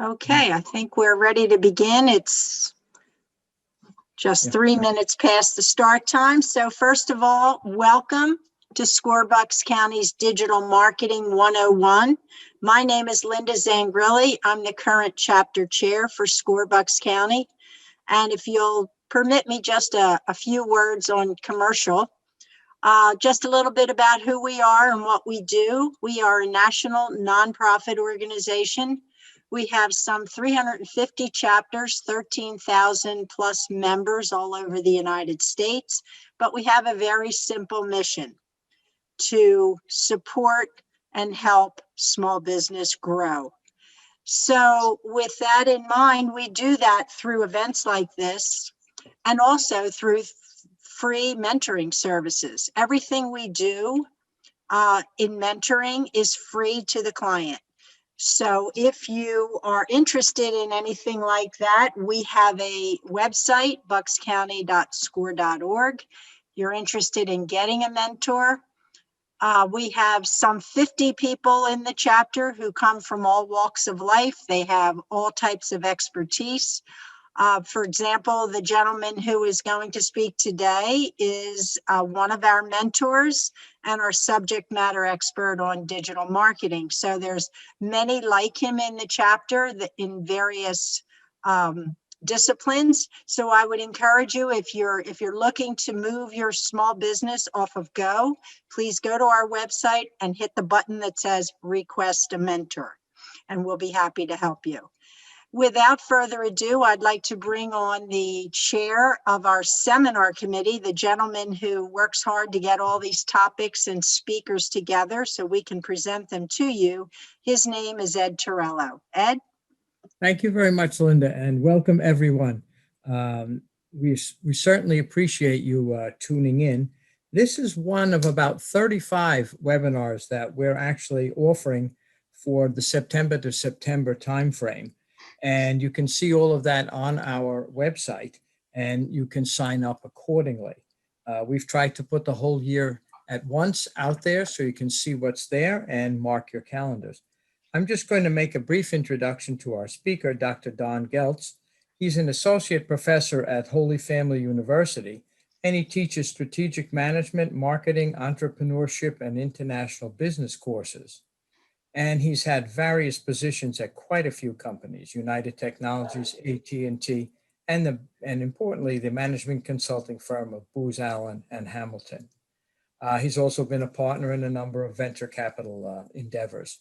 Okay, I think we're ready to begin. It's just 3 minutes past the start time. So first of all, welcome to Scorebucks County's Digital Marketing 101. My name is Linda Zangrilli. I'm the current chapter chair for Scorebucks County. And if you'll permit me just a few words on commercial, just a little bit about who we are and what we do. We are a national nonprofit organization. We have some 350 chapters, 13,000 plus members all over the United States, but we have a very simple mission to support and help small business grow. So with that in mind, we do that through events like this and also through free mentoring services. Everything we do in mentoring is free to the client. So if you are interested in anything like that, we have a website, buckscounty.score.org. You're interested in getting a mentor. We have some 50 people in the chapter who come from all walks of life. They have all types of expertise. For example, the gentleman who is going to speak today is one of our mentors and our subject matter expert on digital marketing. So there's many like him in the chapter in various disciplines. So I would encourage you, if you're looking to move your small business off of Go, please go to our website and hit the button that says request a mentor, and we'll be happy to help you. Without further ado, I'd like to bring on the chair of our seminar committee, the gentleman who works hard to get all these topics and speakers together so we can present them to you. His name is Ed Torello. Ed? Thank you very much, Linda, and welcome everyone. We certainly appreciate you tuning in. This is one of about 35 webinars that we're actually offering for the September to September timeframe. And you can see all of that on our website, and you can sign up accordingly. We've tried to put the whole year at once out there so you can see what's there and mark your calendars. I'm just going to make a brief introduction to our speaker, Dr. Don Geltz. He's an associate professor at Holy Family University, and he teaches strategic management, marketing, entrepreneurship, and international business courses. And he's had various positions at quite a few companies, United Technologies, AT&T, and importantly, the management consulting firm of Booz Allen and Hamilton. He's also been a partner in a number of venture capital endeavors.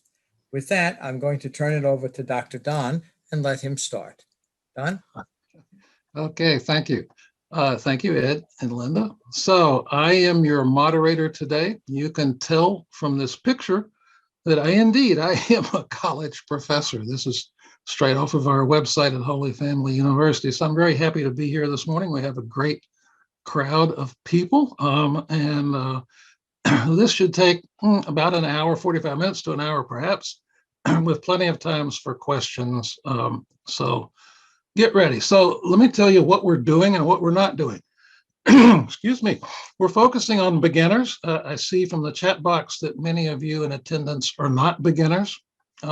With that, I'm going to turn it over to Dr. Don and let him start. Don? Okay, thank you. Thank you, Ed and Linda. So I am your moderator today. You can tell from this picture that I am a college professor. This is straight off of our website at Holy Family University. So I'm very happy to be here this morning. We have a great crowd of people, and this should take about an hour, 45 minutes to an hour perhaps, with plenty of times for questions. So get ready. So let me tell you what we're doing and what we're not doing. Excuse me. We're focusing on beginners. I see from the chat box that many of you in attendance are not beginners.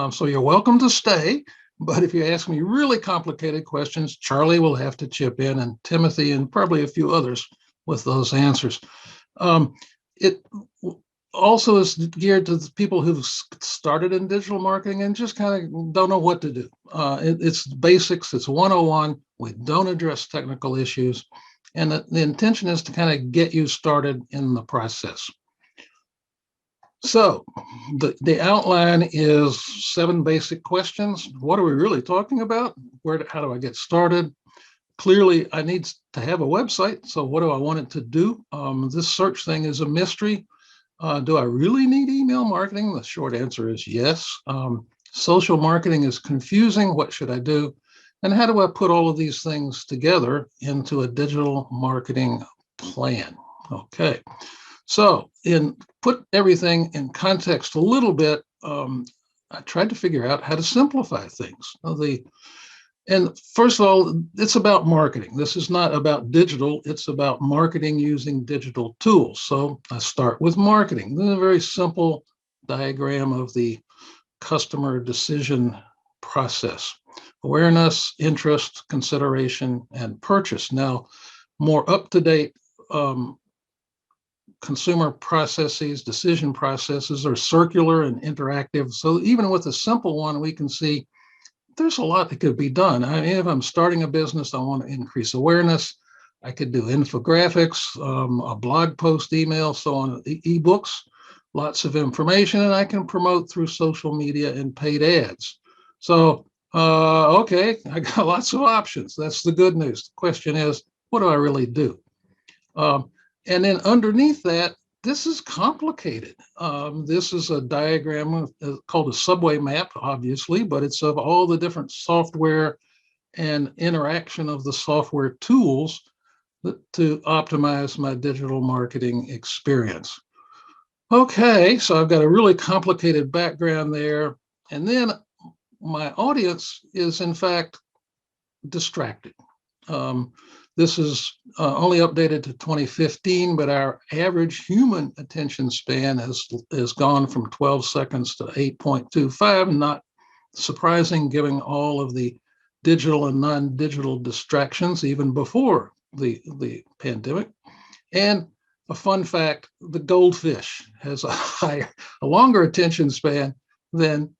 So you're welcome to stay. But if you ask me really complicated questions, Charlie will have to chip in, and Timothy, and probably a few others with those answers. It also is geared to the people who've started in digital marketing and just kind of don't know what to do. It's basics. It's 101. We don't address technical issues. And the intention is to kind of get you started in the process. So the outline is 7 basic questions. What are we really talking about? How do I get started? Clearly, I need to have a website. So what do I want it to do? This search thing is a mystery. Do I really need email marketing? The short answer is yes. Social marketing is confusing. What should I do? And how do I put all of these things together into a digital marketing plan? Okay, so put everything in context a little bit. I tried to figure out how to simplify things. And first of all, it's about marketing. This is not about digital. It's about marketing using digital tools. So I start with marketing. This is a very simple diagram of the customer decision process: awareness, interest, consideration, and purchase. Now, more up-to-date consumer processes, decision processes are circular and interactive. So even with a simple one, we can see there's a lot that could be done. I mean, if I'm starting a business, I want to increase awareness. I could do infographics, a blog post, email, so on, ebooks, lots of information, and I can promote through social media and paid ads. So, okay, I got lots of options. That's the good news. The question is, what do I really do? And then underneath that, this is complicated. This is a diagram called a subway map, obviously, but it's of all the different software and interaction of the software tools to optimize my digital marketing experience. Okay, so I've got a really complicated background there. And then my audience is, in fact, distracted. This is only updated to 2015, but our average human attention span has gone from 12 seconds to 8.25, not surprising given all of the digital and non-digital distractions even before the pandemic. And a fun fact, the goldfish has a longer attention span than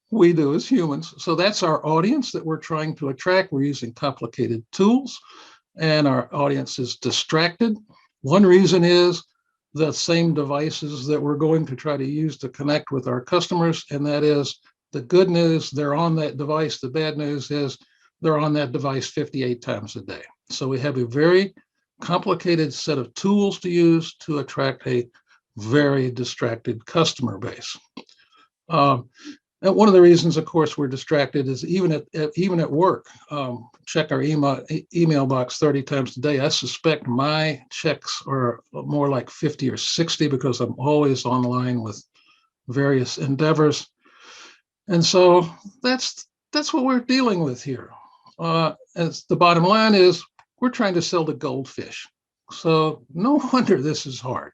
we do as humans. So that's our audience that we're trying to attract. We're using complicated tools, and our audience is distracted. One reason is the same devices that we're going to try to use to connect with our customers, and that is the good news, they're on that device. The bad news is they're on that device 58 times a day. So we have a very complicated set of tools to use to attract a very distracted customer base. And one of the reasons, of course, we're distracted is even at work. Check our email box 30 times a day. I suspect my checks are more like 50 or 60 because I'm always online with various endeavors. And so that's what we're dealing with here. As the bottom line is, we're trying to sell the goldfish. So no wonder this is hard.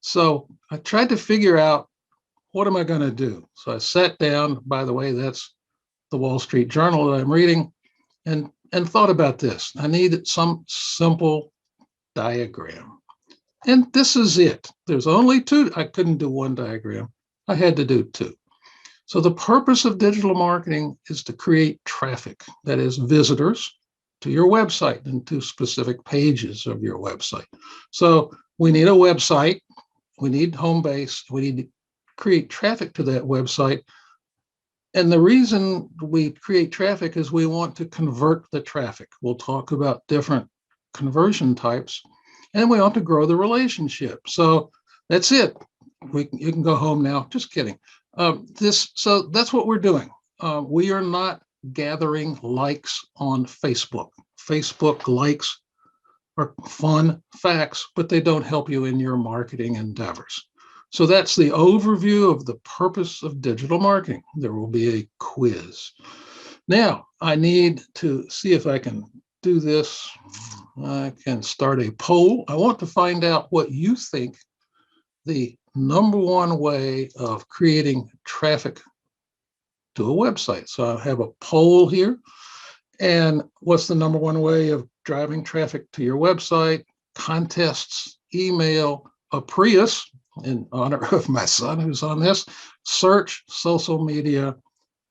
So I tried to figure out, what am I going to do? So I sat down, by the way, that's the Wall Street Journal that I'm reading, and thought about this. I needed some simple diagram. And this is it. There's only two. I couldn't do one diagram. I had to do two. So the purpose of digital marketing is to create traffic, that is, visitors to your website and to specific pages of your website. So we need a website, we need home base, we need to create traffic to that website. And the reason we create traffic is we want to convert the traffic. We'll talk about different conversion types, and we want to grow the relationship. So that's it. You can go home now. Just kidding. So that's what we're doing. We are not gathering likes on Facebook. Facebook likes are fun facts, but they don't help you in your marketing endeavors. So that's the overview of the purpose of digital marketing. There will be a quiz. Now, I need to see if I can do this. I can start a poll. I want to find out what you think the number one way of creating traffic to a website. So I have a poll here. And what's the number one way of driving traffic to your website? Contests, email, a Prius, in honor of my son who's on this, search, social media,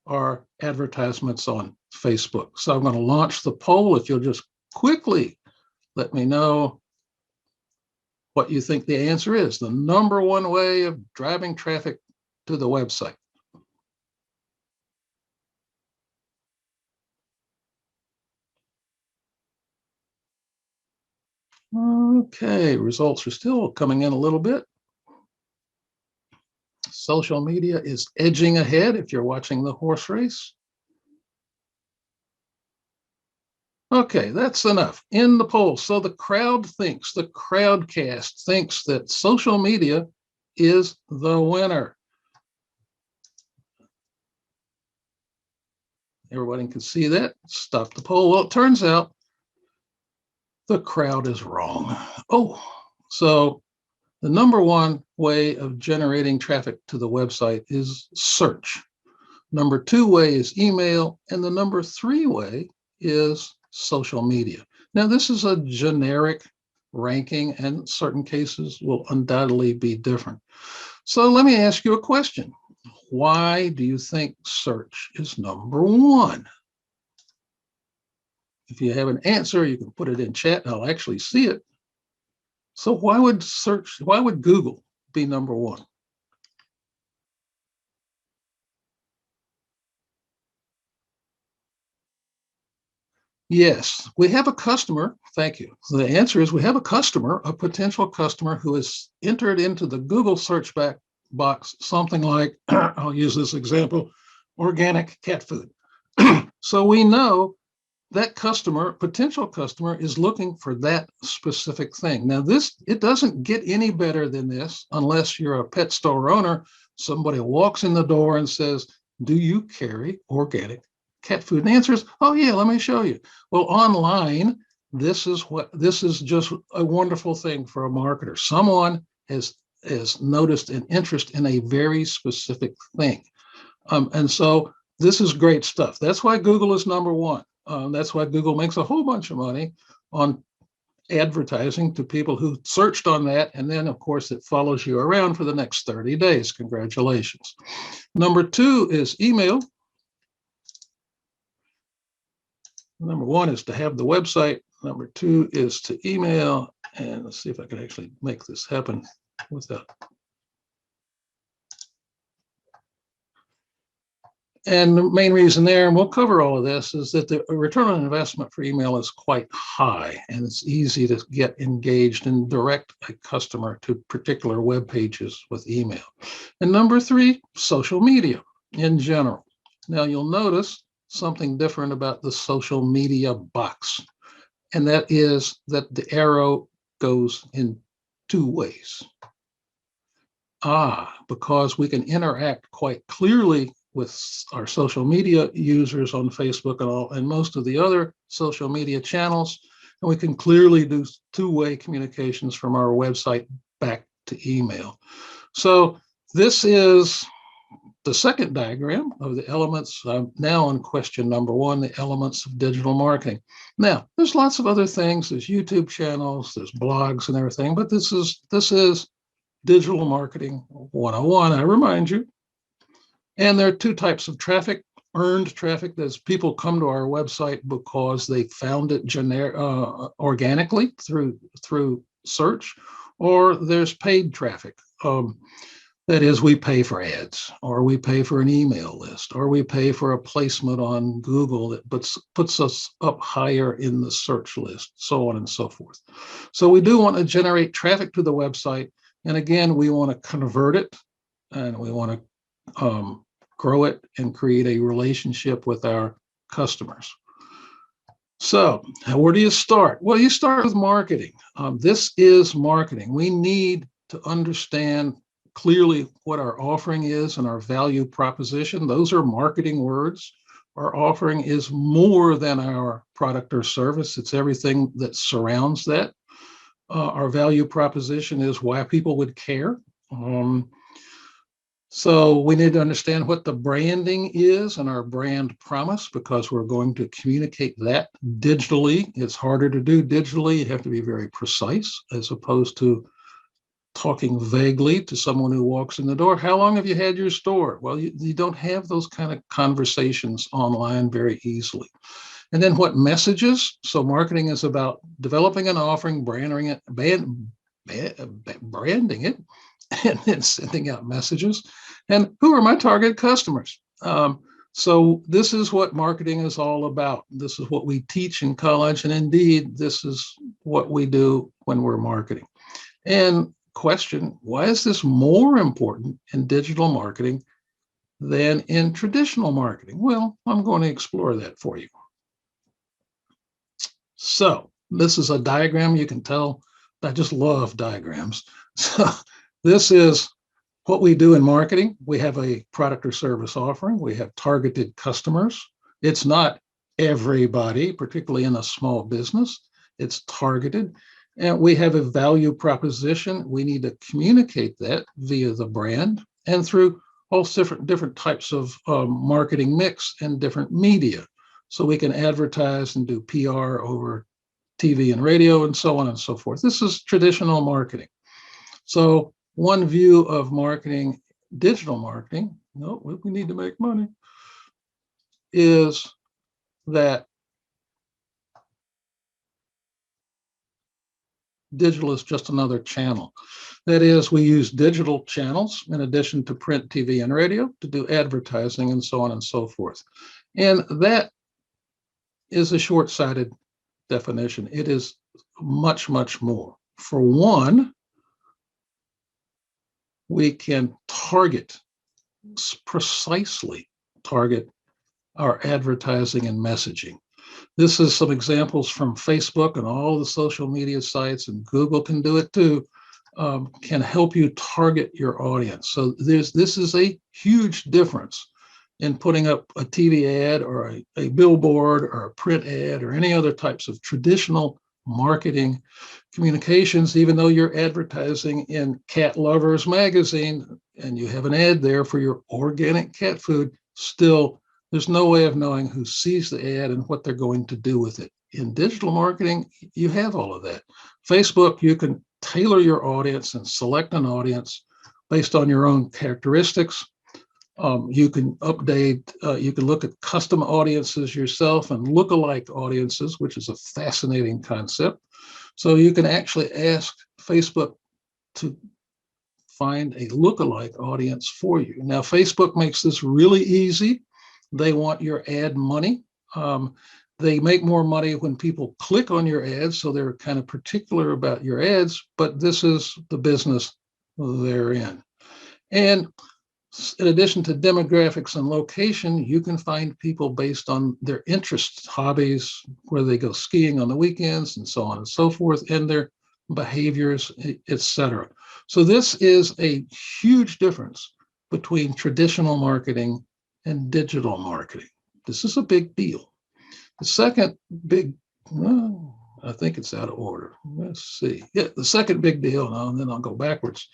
or advertisements on Facebook. So I'm going to launch the poll. If you'll just quickly let me know what you think the answer is. The number one way of driving traffic to the website. Okay, results are still coming in a little bit. Social media is edging ahead if you're watching the horse race. Okay, that's enough. In the poll. So the crowdcast thinks that social media is the winner. Everybody can see that. Stop the poll. Well, it turns out the crowd is wrong. Oh, so the number one way of generating traffic to the website is search. Number 2 way is email. And the number 3 way is social media. Now, this is a generic ranking, and certain cases will undoubtedly be different. So let me ask you a question. Why do you think search is number 1? If you have an answer, you can put it in chat and I'll actually see it. So why would Google be number 1? Yes, we have a customer. Thank you. So the answer is we have a customer, a potential customer who has entered into the Google search box something like, I'll use this example, organic cat food. So we know that customer, potential customer, is looking for that specific thing. Now, it doesn't get any better than this unless you're a pet store owner. Somebody walks in the door and says, do you carry organic cat food? And the answer is, oh yeah, let me show you. Well, online, this is just a wonderful thing for a marketer. Someone has noticed an interest in a very specific thing. And so this is great stuff. That's why Google is number 1. That's why Google makes a whole bunch of money on advertising to people who searched on that. And then, of course, it follows you around for the next 30 days. Congratulations. Number 2 is email. Number 1 is to have the website. Number 2 is to email. And let's see if I can actually make this happen without. And the main reason there, and we'll cover all of this, is that the return on investment for email is quite high, and it's easy to get engaged and direct a customer to particular web pages with email. And number 3, social media in general. Now you'll notice something different about the social media box, and that is that the arrow goes in 2 ways. Because we can interact quite clearly with our social media users on Facebook and most of the other social media channels. And we can clearly do 2-way communications from our website back to email. So this is the second diagram of the elements. Now on question number 1, the elements of digital marketing. Now, there's lots of other things. There's YouTube channels, there's blogs and everything, but this is digital marketing 101, I remind you. And there are 2 types of traffic. Earned traffic, that's people come to our website because they found it organically through search, or there's paid traffic. That is, we pay for ads, or we pay for an email list, or we pay for a placement on Google that puts us up higher in the search list, so on and so forth. So we do want to generate traffic to the website. And again, we want to convert it, and we want to grow it and create a relationship with our customers. So where do you start? Well, you start with marketing. This is marketing. We need to understand clearly what our offering is and our value proposition. Those are marketing words. Our offering is more than our product or service. It's everything that surrounds that. Our value proposition is why people would care. So we need to understand what the branding is and our brand promise, because we're going to communicate that digitally. It's harder to do digitally. You have to be very precise as opposed to talking vaguely to someone who walks in the door. How long have you had your store? Well, you don't have those kind of conversations online very easily. And then what messages? So marketing is about developing an offering, branding it, and then sending out messages. And who are my target customers? So this is what marketing is all about. This is what we teach in college. And indeed, this is what we do when we're marketing. And question, why is this more important in digital marketing than in traditional marketing? Well, I'm going to explore that for you. So this is a diagram. You can tell I just love diagrams. So this is what we do in marketing. We have a product or service offering. We have targeted customers. It's not everybody, particularly in a small business. It's targeted. And we have a value proposition. We need to communicate that via the brand and through all different types of marketing mix and different media. So we can advertise and do PR over TV and radio and so on and so forth. This is traditional marketing. So one view of marketing, digital marketing, no, we need to make money, is that digital is just another channel. That is, we use digital channels in addition to print, TV, and radio to do advertising and so on and so forth. And that is a short-sighted definition. It is much, much more. For one, we can precisely target our advertising and messaging. This is some examples from Facebook and all the social media sites, and Google can do it too, can help you target your audience. So this is a huge difference in putting up a TV ad or a billboard or a print ad or any other types of traditional marketing communications. Even though you're advertising in Cat Lovers magazine and you have an ad there for your organic cat food, still there's no way of knowing who sees the ad and what they're going to do with it. In digital marketing, you have all of that. Facebook, you can tailor your audience and select an audience based on your own characteristics. You can update, you can look at custom audiences yourself and lookalike audiences, which is a fascinating concept. So you can actually ask Facebook to find a lookalike audience for you. Now, Facebook makes this really easy. They want your ad money. They make more money when people click on your ads, so they're kind of particular about your ads, but this is the business they're in. And in addition to demographics and location, you can find people based on their interests, hobbies, where they go skiing on the weekends, and so on and so forth, and their behaviors, etc. So this is a huge difference between traditional marketing and digital marketing. This is a big deal. The second big, well, I think it's out of order. Let's see. Yeah, the second big deal, and then I'll go backwards,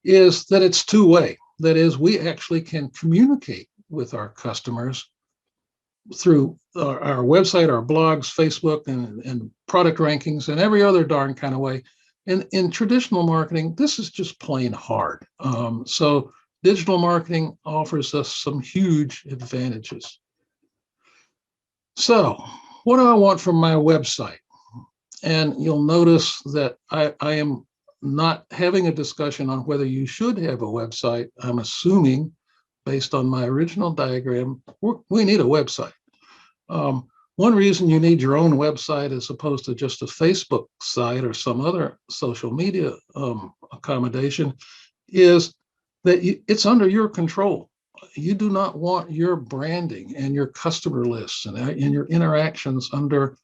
is that it's two-way. That is, we actually can communicate with our customers through our website, our blogs, Facebook, and product rankings, and every other darn kind of way. In traditional marketing, this is just plain hard. So digital marketing offers us some huge advantages. So what do I want from my website? And you'll notice that I am not having a discussion on whether you should have a website. I'm assuming, based on my original diagram, we need a website. One reason you need your own website as opposed to just a Facebook site or some other social media accommodation is that it's under your control. You do not want your branding and your customer lists and your interactions under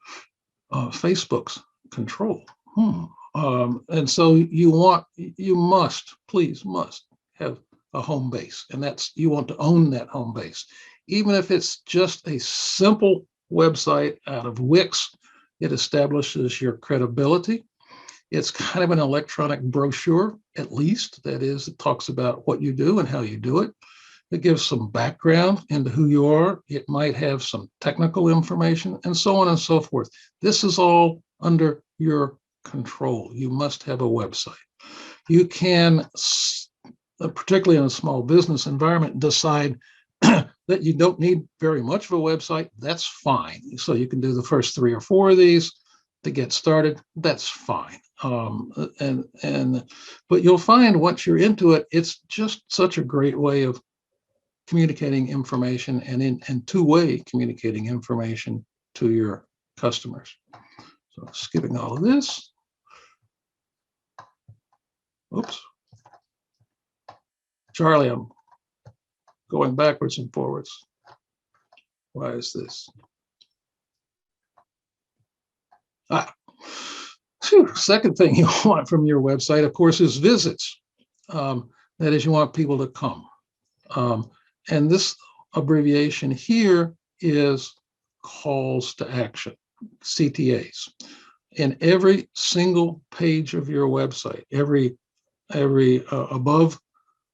Facebook's control. And so you must have a home base, and you want to own that home base. Even if it's just a simple website out of Wix, it establishes your credibility. It's kind of an electronic brochure, at least. That is, it talks about what you do and how you do it. It gives some background into who you are. It might have some technical information and so on and so forth. This is all under your control. You must have a website. You can, particularly in a small business environment, decide that you don't need very much of a website. That's fine. So you can do the first 3 or 4 of these to get started. That's fine. But you'll find once you're into it, it's just such a great way of communicating information and two-way communicating information to your customers. So skipping all of this. Oops. Charlie, I'm going backwards and forwards. Why is this? Second thing you want from your website, of course, is visits. That is, you want people to come. And this abbreviation here is calls to action, CTAs. In every single page of your website, every above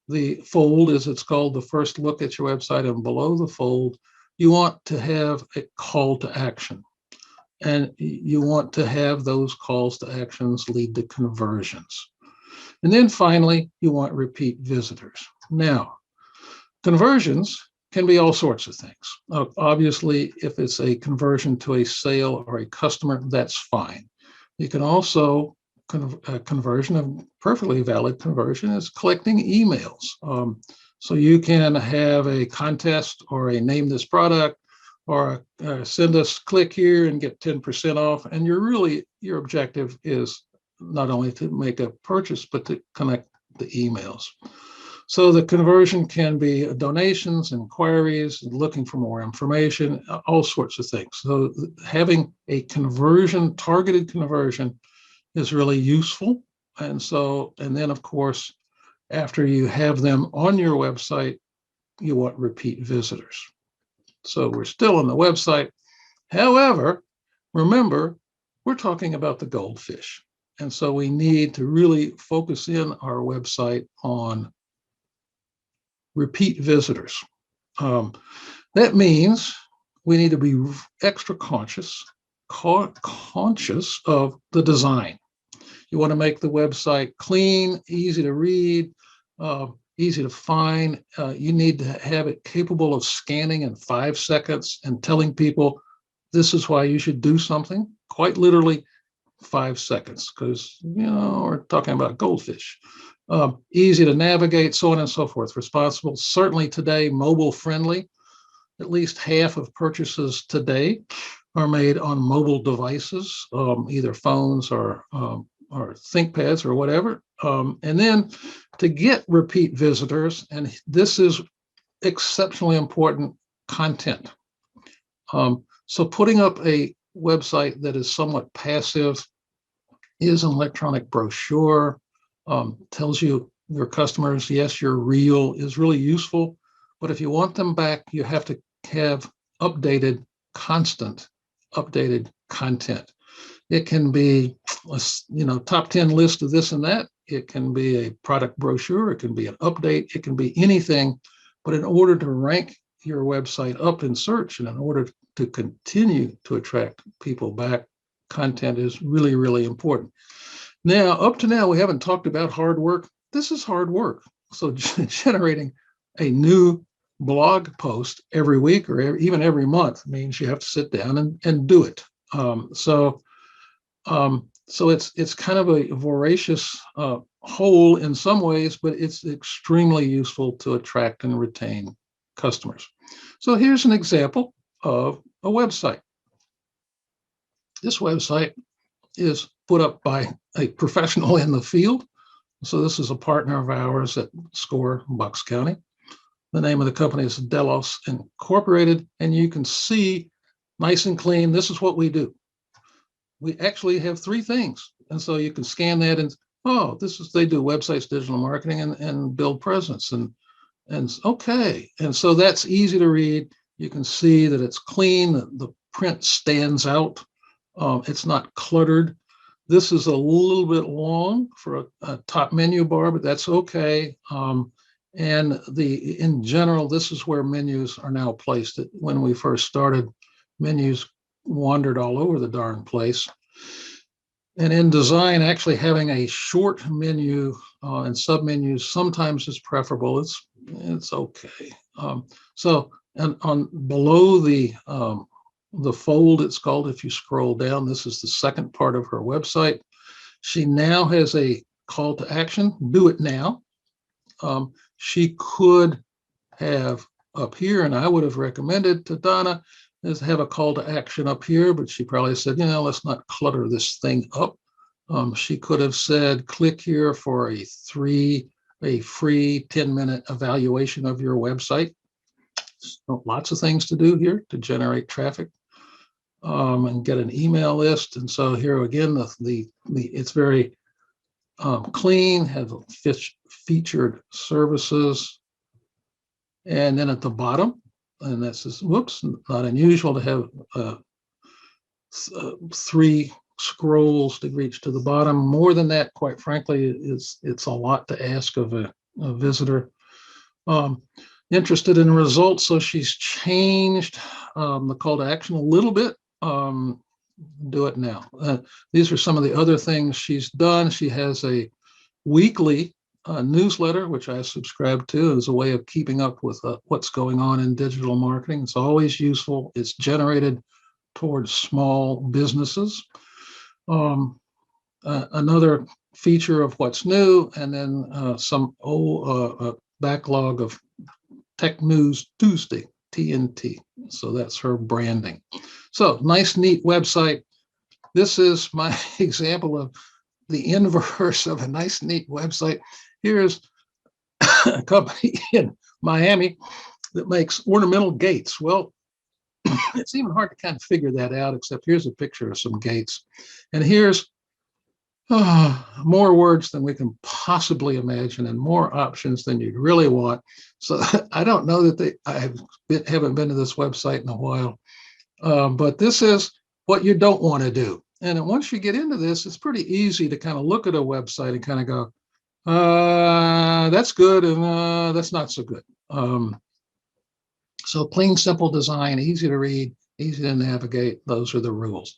the fold, as it's called, the first look at your website, and below the fold, you want to have a call to action. And you want to have those calls to actions lead to conversions. And then finally, you want repeat visitors. Now, conversions can be all sorts of things. Obviously, if it's a conversion to a sale or a customer, that's fine. You can also, a conversion, a perfectly valid conversion is collecting emails. So you can have a contest or a name this product, or send us, click here and get 10% off. And your objective is not only to make a purchase, but to connect the emails. So the conversion can be donations, inquiries, looking for more information, all sorts of things. So having a conversion, targeted conversion, is really useful. And then of course, after you have them on your website, you want repeat visitors. So we're still on the website. However, remember, we're talking about the goldfish. And so we need to really focus in our website on repeat visitors. That means we need to be extra conscious of the design. You want to make the website clean, easy to read, easy to find. You need to have it capable of scanning in 5 seconds and telling people this is why you should do something, quite literally 5 seconds, because we're talking about goldfish. Easy to navigate, so on and so forth. Responsible, certainly today, mobile friendly. At least half of purchases today are made on mobile devices, either phones or ThinkPads or whatever. And then to get repeat visitors, and this is exceptionally important, content. So putting up a website that is somewhat passive is an electronic brochure, tells you, your customers, yes, you're real, is really useful. But if you want them back, you have to have updated, constant, updated content. It can be a top 10 list of this and that. It can be a product brochure. It can be an update. It can be anything. But in order to rank your website up in search, and in order to continue to attract people back, content is really, really important. Now, up to now, we haven't talked about hard work. This is hard work. So generating a new blog post every week or even every month means you have to sit down and do it. So it's kind of a voracious hole in some ways, but it's extremely useful to attract and retain customers. So here's an example of a website. This website is put up by a professional in the field. So this is a partner of ours at SCORE Bucks County. The name of the company is Delos Incorporated, and you can see nice and clean. This is what we do. We actually have 3 things. And so you can scan that and, they do websites, digital marketing, and build presence. And okay. And so that's easy to read. You can see that it's clean. The print stands out. It's not cluttered. This is a little bit long for a top menu bar, but that's okay. And in general, this is where menus are now placed. When we first started, menus wandered all over the darn place. And in design, actually having a short menu and submenus sometimes is preferable. It's okay. And on below the fold, it's called, if you scroll down, this is the second part of her website. She now has a call to action, do it now. She could have up here, and I would have recommended to Donna, is have a call to action up here, but she probably said, let's not clutter this thing up. She could have said, click here for a free 10-minute evaluation of your website. So lots of things to do here to generate traffic and get an email list. And so here again, it's very clean, have featured services. And then at the bottom, and that's just, not unusual to have 3 scrolls to reach to the bottom. More than that, quite frankly, it's a lot to ask of a visitor. Interested in results, so she's changed the call to action a little bit. Do it now. These are some of the other things she's done. She has a weekly newsletter, which I subscribe to as a way of keeping up with what's going on in digital marketing. It's always useful. It's generated towards small businesses. Another feature of what's new, and then some old backlog of Tech News Tuesday, TNT. So that's her branding. So nice, neat website. This is my example of the inverse of a nice, neat website. Here's a company in Miami that makes ornamental gates. Well, it's even hard to kind of figure that out, except here's a picture of some gates. And here's more words than we can possibly imagine and more options than you'd really want. So I don't know that I haven't been to this website in a while, but this is what you don't want to do. And once you get into this, it's pretty easy to kind of look at a website and kind of go, that's good and that's not so good. So plain, simple design, easy to read, easy to navigate. Those are the rules.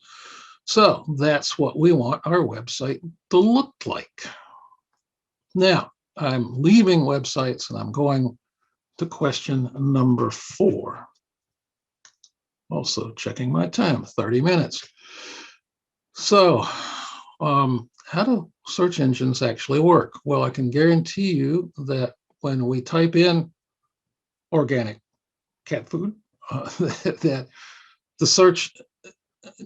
So that's what we want our website to look like. Now, I'm leaving websites and I'm going to question number 4. Also checking my time, 30 minutes. So how do search engines actually work? Well, I can guarantee you that when we type in organic cat food, that the search,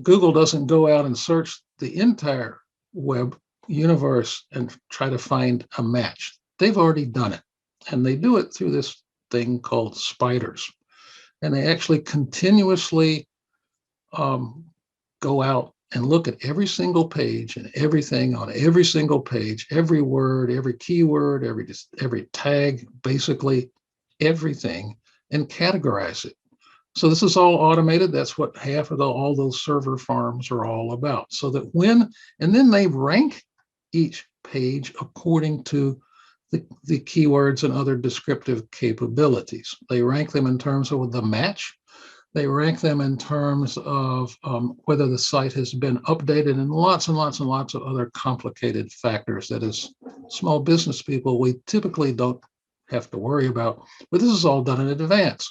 Google doesn't go out and search the entire web universe and try to find a match. They've already done it, and they do it through this thing called spiders. And they actually continuously go out and look at every single page and everything on every single page, every word, every keyword, every tag, basically everything, and categorize it. So this is all automated. That's what half of all those server farms are all about. So that and then they rank each page according to the keywords and other descriptive capabilities. They rank them in terms of the match. They rank them in terms of whether the site has been updated, and lots and lots and lots of other complicated factors that as small business people, we typically don't have to worry about, but this is all done in advance.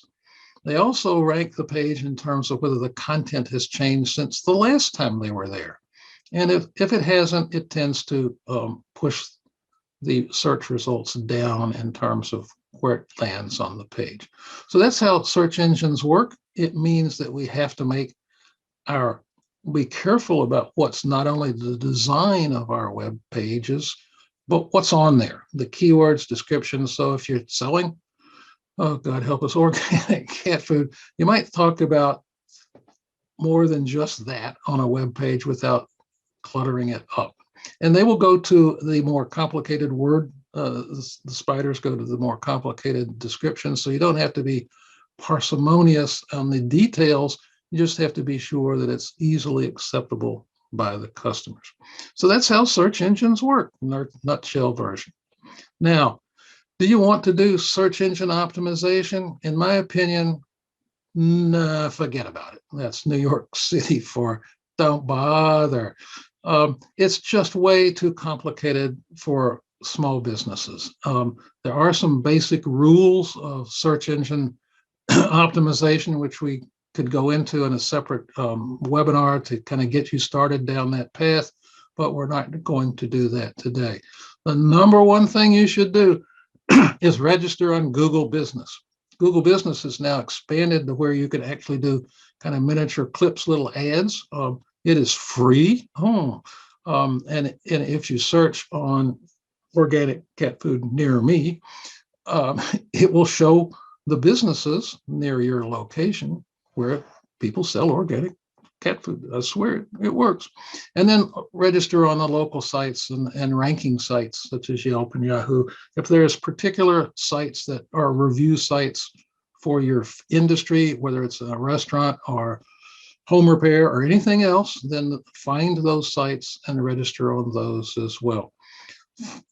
They also rank the page in terms of whether the content has changed since the last time they were there. And if it hasn't, it tends to push the search results down in terms of where it lands on the page. So that's how search engines work. It means that we have to be careful about what's not only the design of our web pages, but what's on there, the keywords, descriptions. So if you're selling, oh God help us, organic cat food, you might talk about more than just that on a web page without cluttering it up. And they will go to the more complicated word. The spiders go to the more complicated descriptions. So you don't have to be parsimonious on the details. You just have to be sure that it's easily acceptable by the customers. So that's how search engines work in their nutshell version. Now, do you want to do search engine optimization? In my opinion, nah, forget about it. That's New York City for don't bother. It's just way too complicated for small businesses. There are some basic rules of search engine optimization, which we could go into in a separate webinar to kind of get you started down that path, but we're not going to do that today. The number one thing you should do is register on Google Business. Google Business is now expanded to where you can actually do kind of miniature clips, little ads. It is free. And if you search on organic cat food near me, it will show the businesses near your location where people sell organic cat food. I swear it works. And then register on the local sites and ranking sites such as Yelp and Yahoo. If there's particular sites that are review sites for your industry, whether it's a restaurant or home repair or anything else, then find those sites and register on those as well.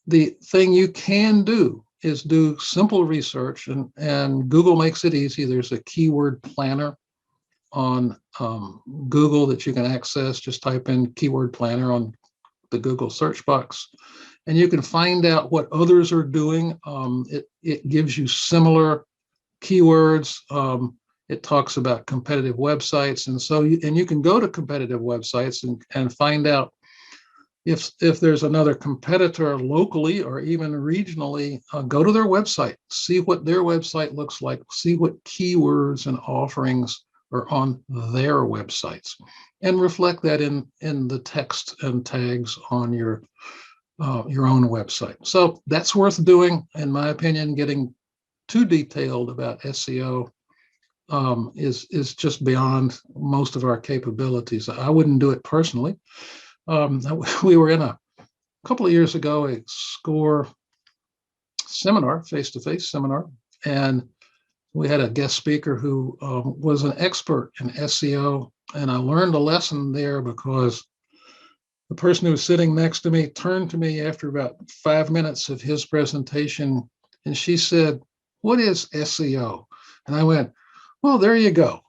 The thing you can do is do simple research, and Google makes it easy. There's a keyword planner on Google that you can access. Just type in keyword planner on the Google search box, and you can find out what others are doing. It gives you similar keywords. It talks about competitive websites, and so you can go to competitive websites and find out if there's another competitor locally or even regionally. Go to their website, see what their website looks like, see what keywords and offerings are on their websites, and reflect that in the text and tags on your own website. So that's worth doing, in my opinion. Getting too detailed about SEO is just beyond most of our capabilities. I wouldn't do it personally. We were in a couple of years ago a SCORE seminar, face-to-face seminar, and we had a guest speaker who was an expert in SEO, and I learned a lesson there because the person who was sitting next to me turned to me after about 5 minutes of his presentation, and she said, "What is SEO?" And I went, "Well, there you go."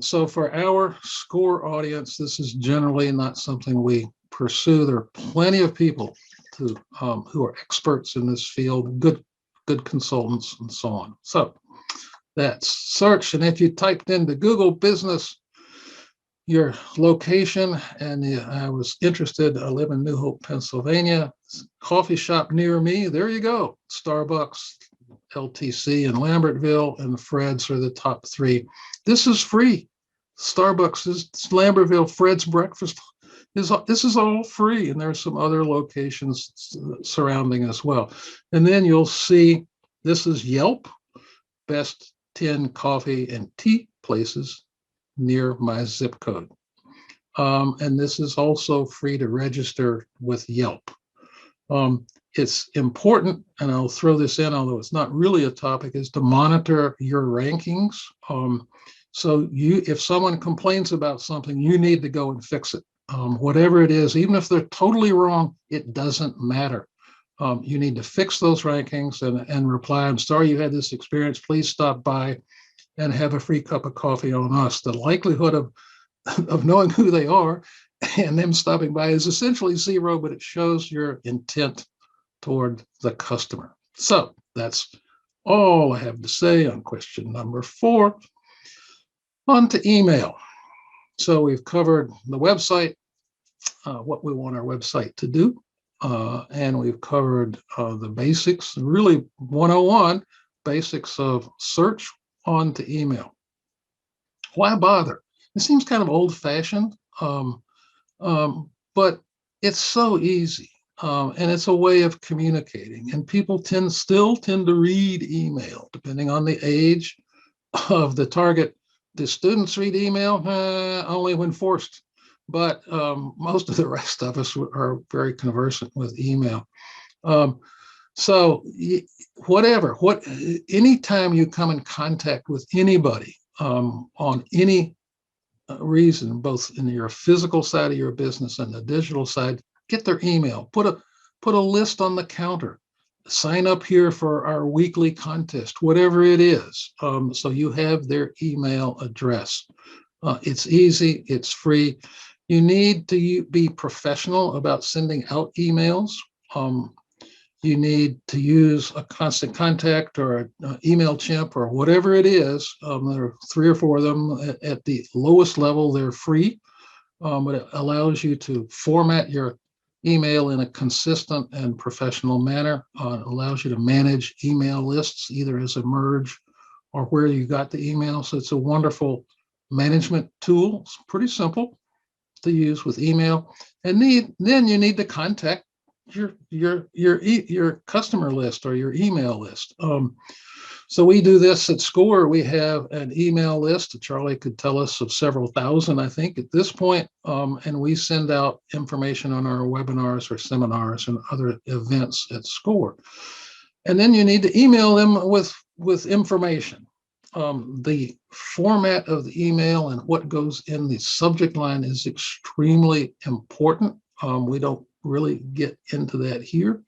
So for our SCORE audience, this is generally not something we pursue. There are plenty of people who are experts in this field, good consultants and so on. So that's search. And if you typed into Google Business your location, and I was interested, I live in New Hope, Pennsylvania, coffee shop near me, there you go. Starbucks, LTC in Lambertville, and Fred's are the top three. This is free. Starbucks is Lambertville, Fred's Breakfast this is all free, and there are some other locations surrounding as well. And then you'll see this is Yelp, best 10 coffee and tea places near my zip code. And this is also free to register with Yelp. It's important, and I'll throw this in, although it's not really a topic, is to monitor your rankings. So if someone complains about something, you need to go and fix it. Whatever it is, even if they're totally wrong, it doesn't matter. You need to fix those rankings and reply, "I'm sorry you had this experience. Please stop by and have a free cup of coffee on us." The likelihood of knowing who they are and them stopping by is essentially zero, but it shows your intent toward the customer. So that's all I have to say on question number 4. On to email. So we've covered the website, what we want our website to do, and we've covered the basics, really 101 basics of search on to email. Why bother? It seems kind of old-fashioned, but it's so easy, and it's a way of communicating. And people still tend to read email, depending on the age of the target. Do students read email? Only when forced. But most of the rest of us are very conversant with email. So anytime you come in contact with anybody on any reason, both in your physical side of your business and the digital side, get their email. Put a list on the counter. Sign up here for our weekly contest, whatever it is. So you have their email address. It's easy, it's free. You need to be professional about sending out emails. You need to use a Constant Contact or an MailChimp or whatever it is. There are 3 or 4 of them. At the lowest level, they're free, but it allows you to format your email in a consistent and professional manner. It allows you to manage email lists either as a merge or where you got the email. So it's a wonderful management tool. It's pretty simple to use with email. And then you need to contact your customer list or your email list. So we do this at SCORE. We have an email list. Charlie could tell us of several thousand, I think, at this point. And we send out information on our webinars or seminars and other events at SCORE. And then you need to email them with information. The format of the email and what goes in the subject line is extremely important. We don't really get into that here,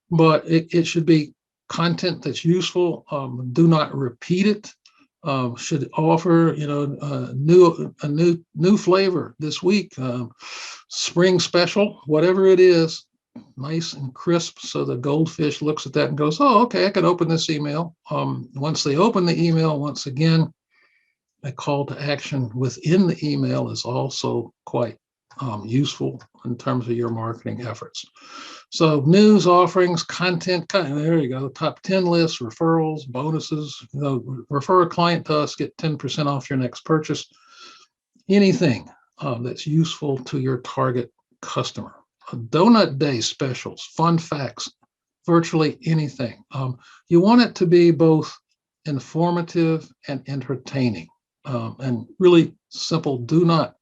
but it should be content that's useful. Do not repeat it. Should offer, a new flavor this week, spring special, whatever it is, nice and crisp, so the goldfish looks at that and goes, oh, okay, I can open this email. Once they open the email, once again, a call to action within the email is also quite useful in terms of your marketing efforts. So news, offerings, content, there you go, top 10 lists, referrals, bonuses, refer a client to us, get 10% off your next purchase. Anything that's useful to your target customer. Donut day specials, fun facts, virtually anything. You want it to be both informative and entertaining, and really simple. Do not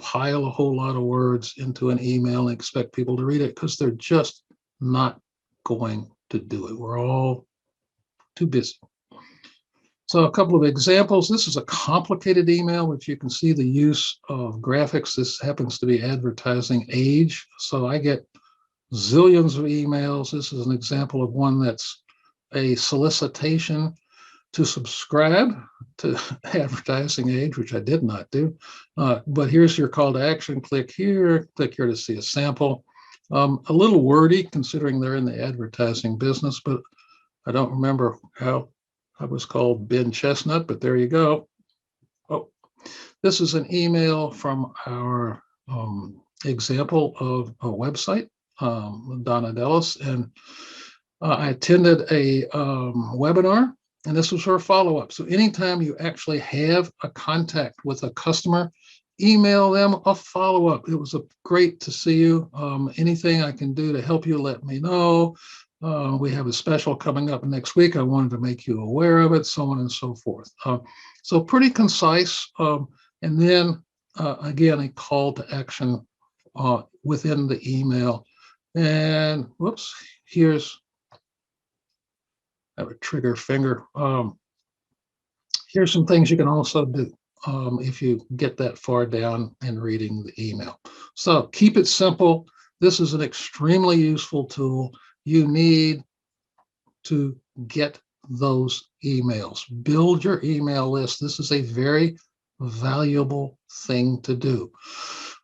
pile a whole lot of words into an email and expect people to read it, because they're just not going to do it. We're all too busy. So a couple of examples. This is a complicated email, which you can see the use of graphics. This happens to be advertising age. So I get zillions of emails. This is an example of one that's a solicitation to subscribe to advertising age, which I did not do. But here's your call to action. Click here to see a sample. A little wordy considering they're in the advertising business, but I don't remember how I was called Ben Chestnut, but there you go. Oh, this is an email from our example of a website, Donna Dellis, and I attended a webinar, and this was her follow-up. So anytime you actually have a contact with a customer, email them a follow-up. It was great to see you. Anything I can do to help you, let me know. We have a special coming up next week. I wanted to make you aware of it, so on and so forth. So pretty concise. And then, again, a call to action within the email. And whoops, here's, I have a trigger finger. Here's some things you can also do if you get that far down in reading the email. So keep it simple. This is an extremely useful tool. You need to get those emails. Build your email list. This is a very valuable thing to do.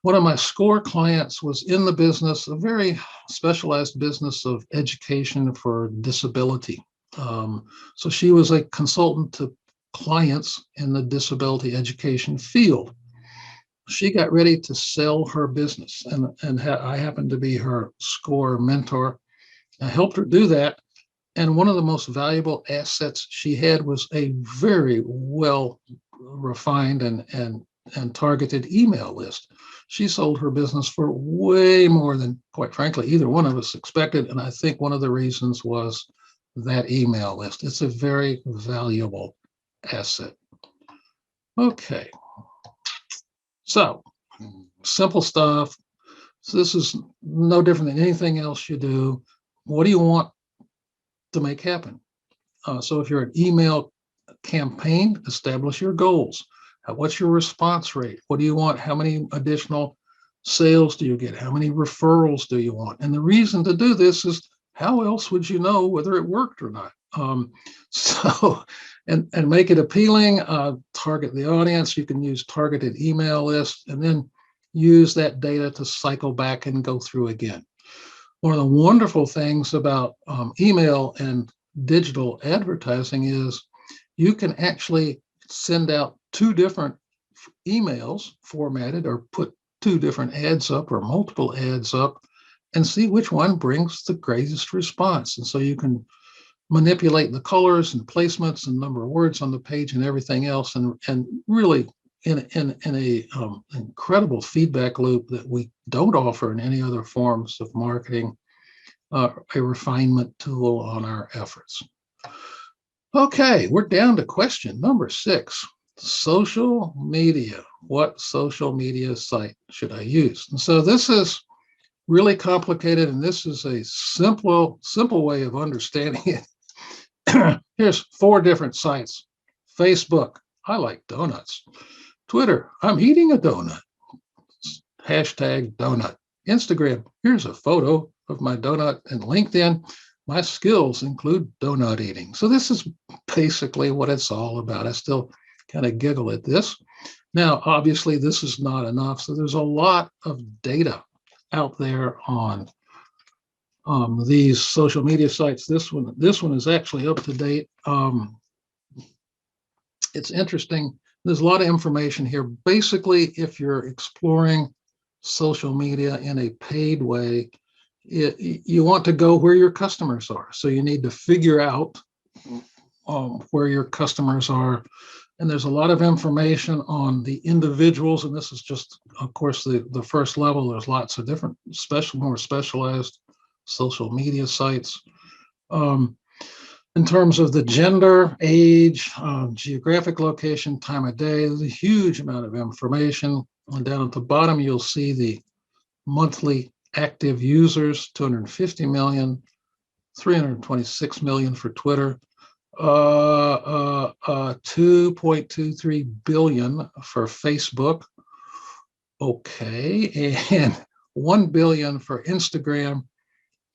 One of my SCORE clients was in the business, a very specialized business of education for disability. So she was a consultant to clients in the disability education field. She got ready to sell her business, and I happened to be her SCORE mentor. I helped her do that. And one of the most valuable assets she had was a very well refined and targeted email list. She sold her business for way more than, quite frankly, either one of us expected. And I think one of the reasons was that email list. It's a very valuable asset. Okay. So simple stuff. So this is no different than anything else you do. What do you want to make happen? So if you're an email campaign, establish your goals. What's your response rate? What do you want? How many additional sales do you get? How many referrals do you want? And the reason to do this is, how else would you know whether it worked or not? And make it appealing, target the audience. You can use targeted email lists, and then use that data to cycle back and go through again. One of the wonderful things about email and digital advertising is you can actually send out 2 different emails formatted, or put 2 different ads up or multiple ads up, and see which one brings the greatest response. And so you can manipulate the colors and placements and number of words on the page and everything else, and really in a incredible feedback loop that we don't offer in any other forms of marketing, a refinement tool on our efforts. Okay, we're down to question number 6. Social media. What social media site should I use? And so this is really complicated, and this is a simple way of understanding it. Here's 4 different sites. Facebook, I like donuts. Twitter, I'm eating a donut. Hashtag donut. Instagram, here's a photo of my donut. And LinkedIn, my skills include donut eating. So this is basically what it's all about. I still kind of giggle at this. Now, obviously, this is not enough. So there's a lot of data out there on these social media sites. This one is actually up to date. It's interesting. There's a lot of information here. Basically, if you're exploring social media in a paid way, you want to go where your customers are. So you need to figure out where your customers are. And there's a lot of information on the individuals. And this is just, of course, the first level. There's lots of different more specialized social media sites. In terms of the gender, age, geographic location, time of day, there's a huge amount of information. And down at the bottom, you'll see the monthly active users, 250 million, 326 million for Twitter, 2.23 billion for Facebook. Okay, and 1 billion for Instagram,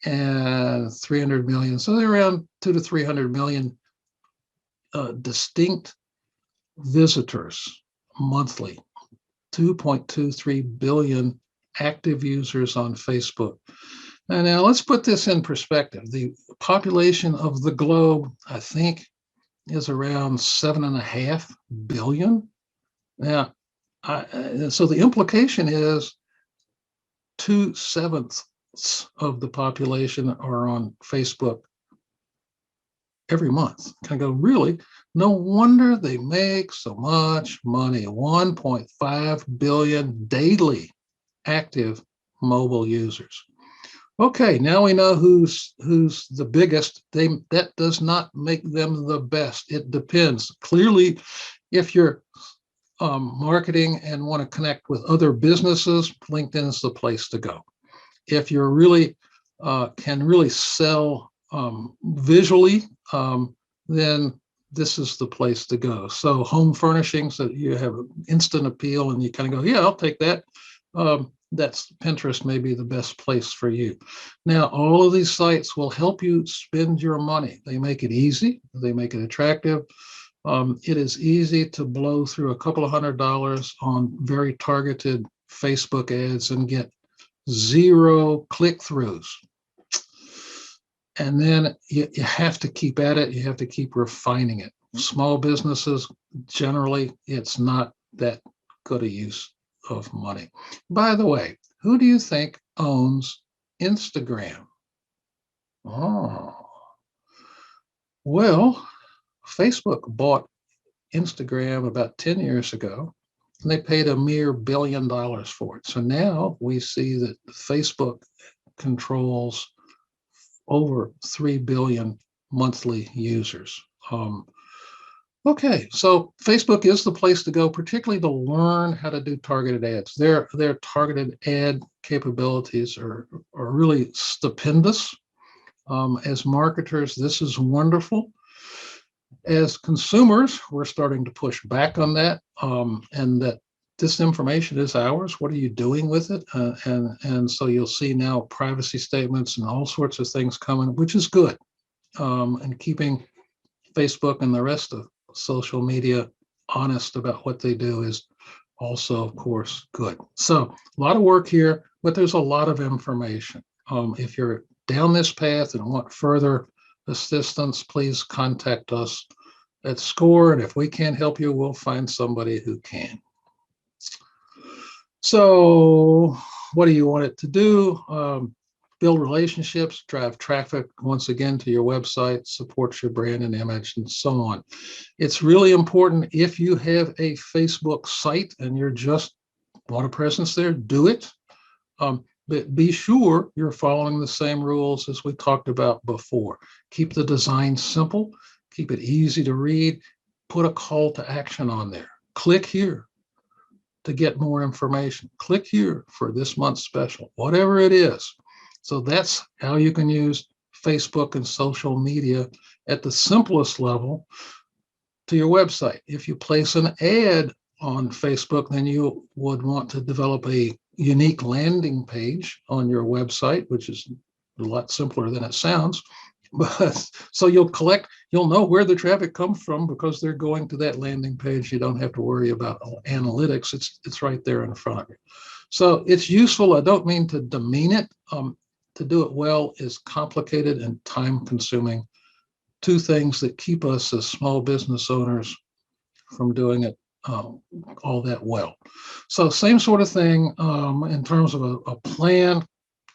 and 300 million. So they're around 2 to 300 million distinct visitors monthly, 2.23 billion active users on Facebook. And now let's put this in perspective. The population of the globe, I think, is around 7.5 billion. Now, so the implication is 2/7 of the population are on Facebook every month. Kind of go, really? No wonder they make so much money. 1.5 billion daily active mobile users. Okay, now we know who's the biggest. That does not make them the best. It depends. Clearly, if you're marketing and want to connect with other businesses, LinkedIn is the place to go. If you're really can really sell visually, then this is the place to go. So home furnishings, that you have instant appeal and you kind of go, yeah, I'll take that. That's Pinterest may be the best place for you. Now, all of these sites will help you spend your money. They make it easy. They make it attractive. It is easy to blow through a couple of $100 on very targeted Facebook ads and get 0 click-throughs. And then you have to keep at it. You have to keep refining it. Small businesses, generally, it's not that good a use of money. By the way, who do you think owns Instagram? Oh, well, Facebook bought Instagram about 10 years ago, and they paid a mere $1 billion for it. So now we see that Facebook controls over 3 billion monthly users. Okay, so Facebook is the place to go, particularly to learn how to do targeted ads. Their targeted ad capabilities are really stupendous. As marketers, this is wonderful. As consumers, we're starting to push back on that, and that this information is ours. What are you doing with it? And so you'll see now privacy statements and all sorts of things coming, which is good. And keeping Facebook and the rest of social media honest about what they do is also, of course, good. So a lot of work here, but there's a lot of information. If you're down this path and want further assistance, please contact us at SCORE. And if we can't help you, we'll find somebody who can. So what do you want it to do? Build relationships, drive traffic, once again, to your website, support your brand and image, and so on. It's really important if you have a Facebook site and you're just want a presence there, do it. But be sure you're following the same rules as we talked about before. Keep the design simple, keep it easy to read, put a call to action on there. Click here to get more information. Click here for this month's special, whatever it is. So that's how you can use Facebook and social media at the simplest level to your website. If you place an ad on Facebook, then you would want to develop a unique landing page on your website, which is a lot simpler than it sounds. But so you'll know where the traffic comes from because they're going to that landing page. You don't have to worry about analytics. It's right there in front of you. So it's useful. I don't mean to demean it. To do it well is complicated and time consuming. Two things that keep us as small business owners from doing it all that well. So same sort of thing in terms of a plan.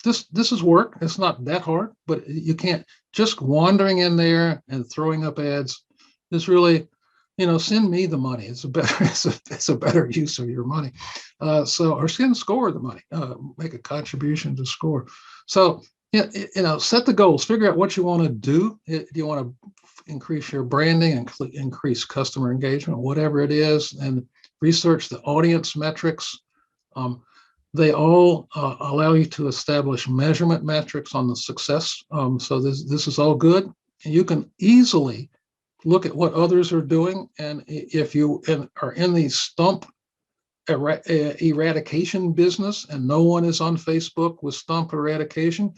This is work. It's not that hard, but you can't just wandering in there and throwing up ads is really, send me the money. It's a better it's a better use of your money. Or send SCORE the money. Make a contribution to SCORE. So set the goals. Figure out what you want to do. Do you want to increase your branding and increase customer engagement, whatever it is, and research the audience metrics. They all allow you to establish measurement metrics on the success. So this is all good. And you can easily look at what others are doing. And if you are in the stump eradication business and no one is on Facebook with stump eradication,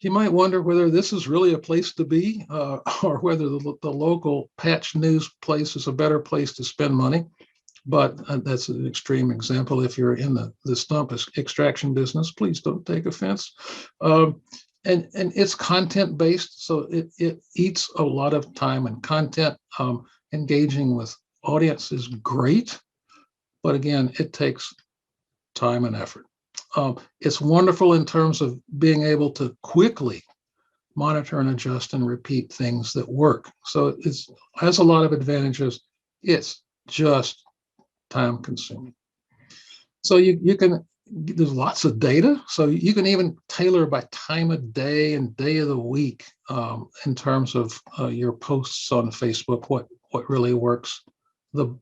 you might wonder whether this is really a place to be or whether the local patch news place is a better place to spend money. But that's an extreme example. If you're in the stump extraction business, please don't take offense. And it's content based, so it eats a lot of time and content. Engaging with audience is great, but again, it takes time and effort. It's wonderful in terms of being able to quickly monitor and adjust and repeat things that work. So it has a lot of advantages. It's just time consuming. So you can, there's lots of data. So you can even tailor by time of day and day of the week in terms of your posts on Facebook, what really works the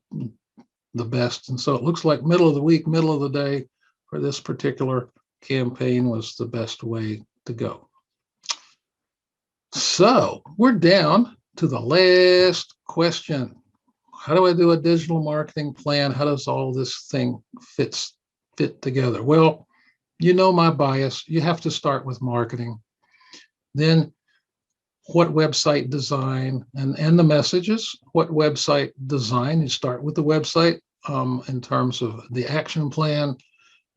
best. And so it looks like middle of the week, middle of the day for this particular campaign was the best way to go. So we're down to the last question. How do I do a digital marketing plan? How does all this thing fit together? Well, my bias. You have to start with marketing. Then what website design and the messages, what website design, you start with the website in terms of the action plan.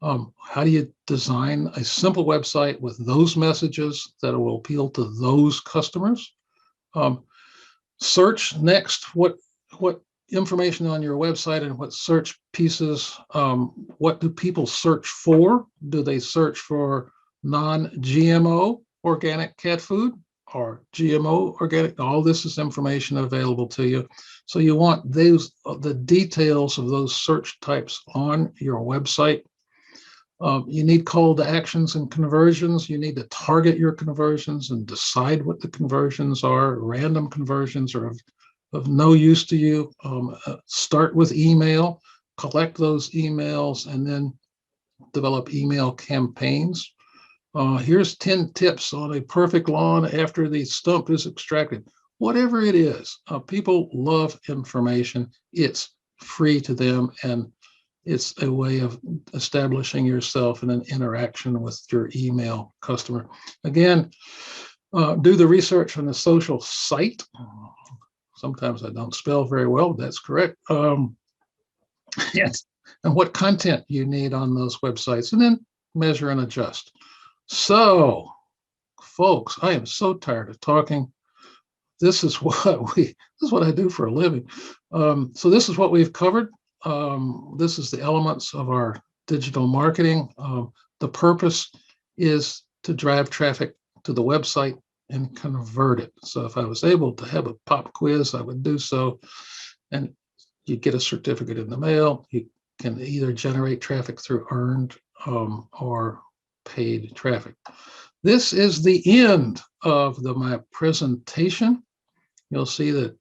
How do you design a simple website with those messages that will appeal to those customers? Search next, what information on your website and what search pieces, what do people search for? Do they search for non-GMO organic cat food or GMO organic? All this is information available to you. So you want the details of those search types on your website. You need call to actions and conversions. You need to target your conversions and decide what the conversions are. Random conversions are of no use to you. Start with email, collect those emails, and then develop email campaigns. Here's 10 tips on a perfect lawn after the stump is extracted. Whatever it is, people love information. It's free to them, and it's a way of establishing yourself in an interaction with your email customer. Again, do the research on the social site. Sometimes I don't spell very well, but that's correct. Yes. And what content you need on those websites, and then measure and adjust. So, folks, I am so tired of talking. This is what I do for a living. So this is what we've covered. This is the elements of our digital marketing. The purpose is to drive traffic to the website and convert it. So if I was able to have a pop quiz, I would do so. And you get a certificate in the mail. You can either generate traffic through earned or paid traffic. This is the end of my presentation. You'll see that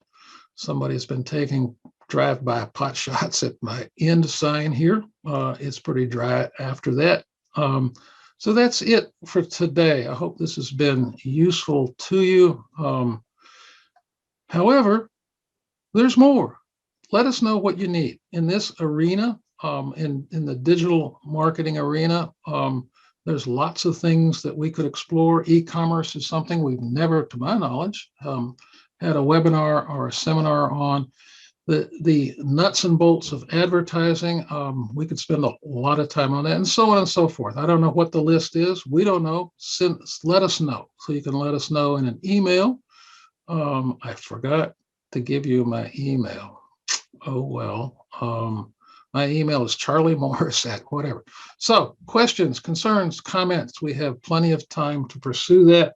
somebody's been taking drive-by pot shots at my end sign here. It's pretty dry after that. So that's it for today. I hope this has been useful to you. However, there's more. Let us know what you need in this arena, in the digital marketing arena. There's lots of things that we could explore. E-commerce is something we've never, to my knowledge, had a webinar or a seminar on. The nuts and bolts of advertising. We could spend a lot of time on that, and so on and so forth. I don't know what the list is. We don't know. Let us know. So you can let us know in an email. I forgot to give you my email. Oh, well. My email is Charlie Morris at whatever. So questions, concerns, comments. We have plenty of time to pursue that.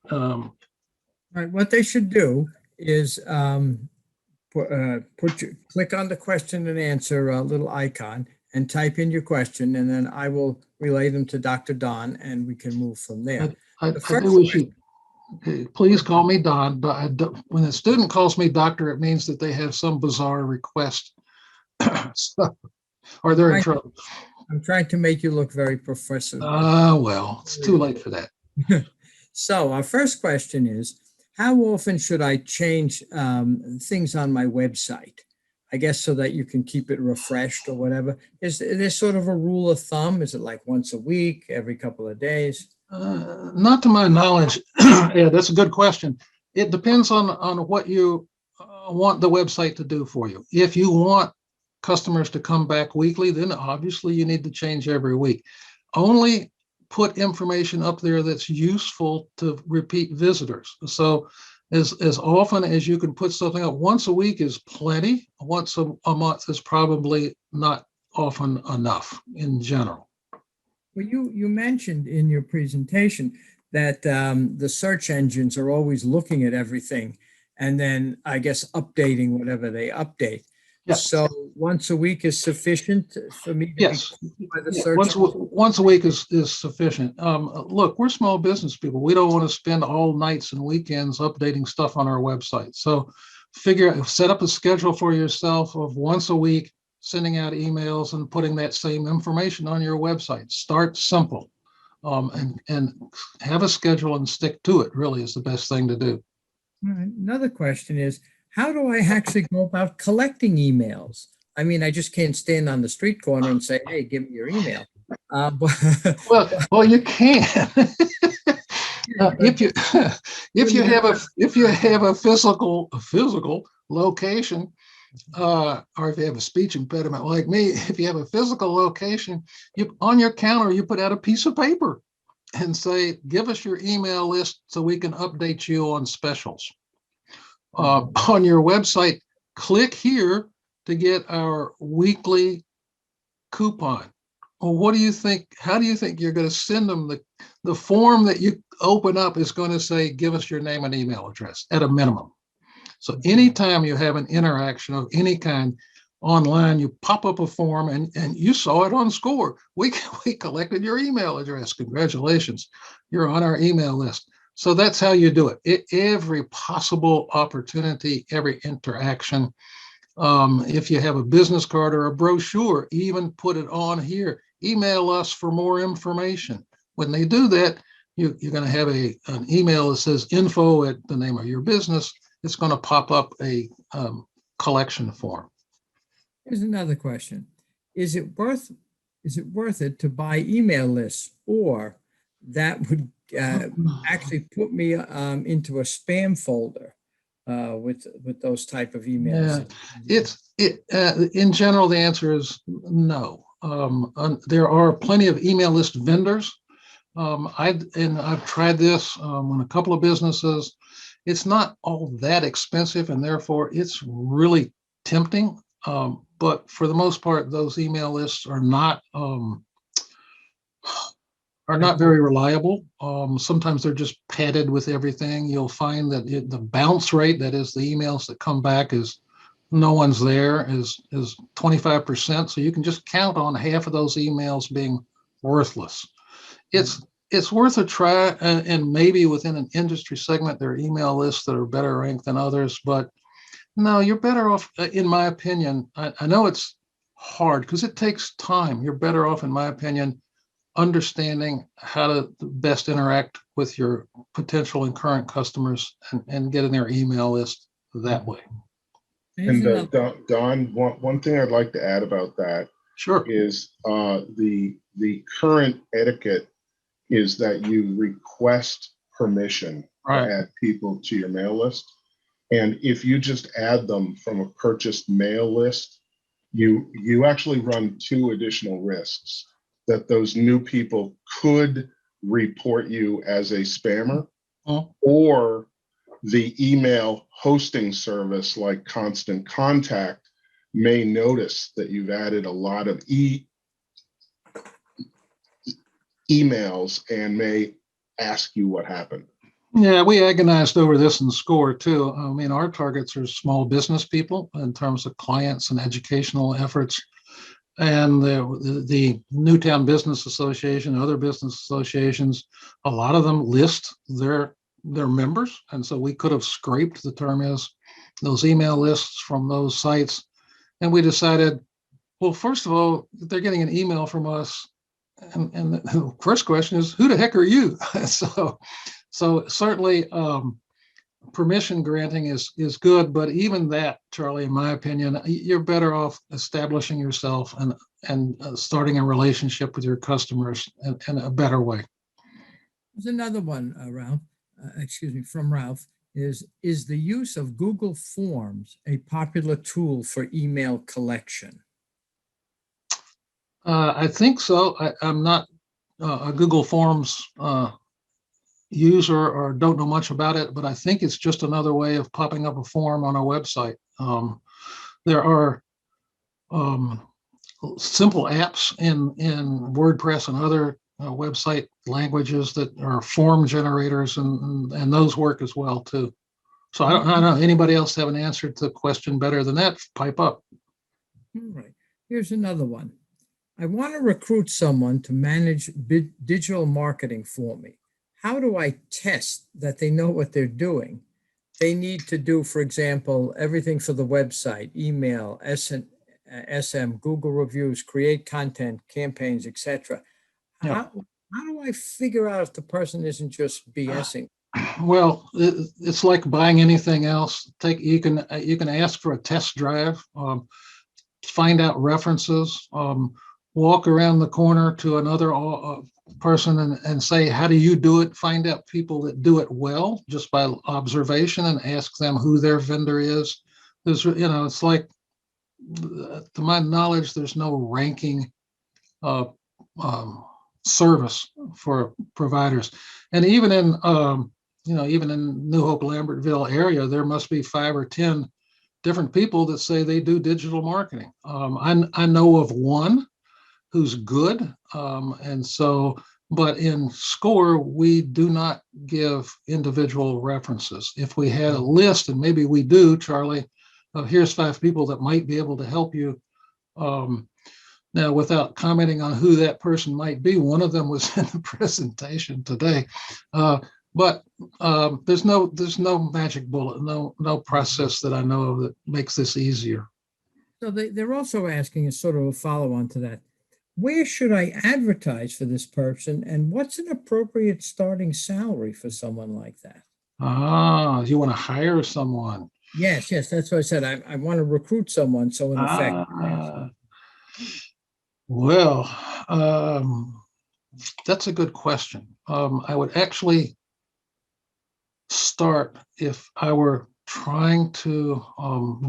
Right, what they should do is click on the question and answer little icon and type in your question, and then I will relay them to Dr. Don, and we can move from there. I do wish you, please call me Don, but when a student calls me doctor, it means that they have some bizarre request. So, or they're in trouble. I'm trying to make you look very professional. Well, it's too late for that. So our first question is, how often should I change things on my website? I guess so that you can keep it refreshed or whatever. Is there sort of a rule of thumb? Is it like once a week, every couple of days? Not to my knowledge. Yeah, that's a good question. It depends on what you want the website to do for you. If you want customers to come back weekly, then obviously you need to change every week. Only put information up there that's useful to repeat visitors. So as often as you can put something up, once a week is plenty. Once a month is probably not often enough in general. Well, you mentioned in your presentation that the search engines are always looking at everything and then I guess updating whatever they update. Yes. So once a week is sufficient for me to Yes. be by the search? Once a week is sufficient. Look, we're small business people. We don't want to spend all nights and weekends updating stuff on our website. So set up a schedule for yourself of once a week, sending out emails and putting that same information on your website. Start simple, and have a schedule and stick to it, really is the best thing to do. All right. Another question is, how do I actually go about collecting emails? I mean, I just can't stand on the street corner and say, hey, give me your email. Well, you can. If you have a physical location, or if you have a speech impediment like me, if you have a physical location, on your counter you put out a piece of paper and say, give us your email list so we can update you on specials. On your website, click here to get our weekly coupon. Well, what do you think? How do you think you're going to send them? The form that you open up is going to say, give us your name and email address at a minimum. So anytime you have an interaction of any kind online, you pop up a form and you saw it on SCORE. We collected your email address. Congratulations. You're on our email list. So that's how you do it. Every possible opportunity, every interaction. If you have a business card or a brochure, even put it on here. Email us for more information. When they do that, you're going to have an email that says info at the name of your business. It's going to pop up a collection form. Here's another question. Is it worth it to buy email lists, or that would actually put me into a spam folder with those type of emails? Yeah, in general, the answer is no. There are plenty of email list vendors. I've tried this on a couple of businesses. It's not all that expensive, and therefore it's really tempting. But for the most part, those email lists are not very reliable. Sometimes they're just padded with everything. You'll find that the bounce rate, that is the emails that come back, is no one's there, is 25%. So you can just count on half of those emails being worthless. It's worth a try, and maybe within an industry segment, there are email lists that are better ranked than others, but no, you're better off, in my opinion. I know it's hard because it takes time. You're better off, in my opinion, understanding how to best interact with your potential and current customers and getting their email list that way. And Don, one thing I'd like to add about that Sure. is the current etiquette is that you request permission Right. to add people to your mail list. And if you just add them from a purchased mail list, you actually run two additional risks: that those new people could report you as a spammer, or the email hosting service like Constant Contact may notice that you've added a lot of emails and may ask you what happened. Yeah, we agonized over this in SCORE too. I mean, our targets are small business people in terms of clients and educational efforts. And the Newtown Business Association, other business associations, a lot of them list their members. And so we could have scraped, the term is, those email lists from those sites. And we decided, well, first of all, they're getting an email from us. And the first question is, who the heck are you? So certainly permission granting is good, but even that, Charlie, in my opinion, you're better off establishing yourself and starting a relationship with your customers in a better way. There's another one, Ralph, from Ralph, is the use of Google Forms a popular tool for email collection? I think so. I'm not a Google Forms user or don't know much about it, but I think it's just another way of popping up a form on our website. There are simple apps in WordPress and other website languages that are form generators, and those work as well too. So I don't know. Anybody else have an answer to the question better than that? Pipe up. All right. Here's another one. I want to recruit someone to manage digital marketing for me. How do I test that they know what they're doing? They need to do, for example, everything for the website, email, SM, Google reviews, create content, campaigns, etc. Yeah. How do I figure out if the person isn't just BSing? Well, it's like buying anything else. You can ask for a test drive, find out references, walk around the corner to another person and say, how do you do it? Find out people that do it well just by observation and ask them who their vendor is. There's, it's like, to my knowledge, there's no ranking service for providers. And even in, even in New Hope, Lambertville area, there must be 5 or 10 different people that say they do digital marketing. I know of one who's good. But in SCORE, we do not give individual references. If we had a list, and maybe we do, Charlie, here's 5 people that might be able to help you. Now, without commenting on who that person might be, one of them was in the presentation today. But there's no magic bullet, no process that I know of that makes this easier. So they're also asking, as sort of a follow-on to that, where should I advertise for this person, and what's an appropriate starting salary for someone like that? You want to hire someone? Yes, that's what I said. I want to recruit someone, so in effect. Well, that's a good question. I would actually start, if I were trying to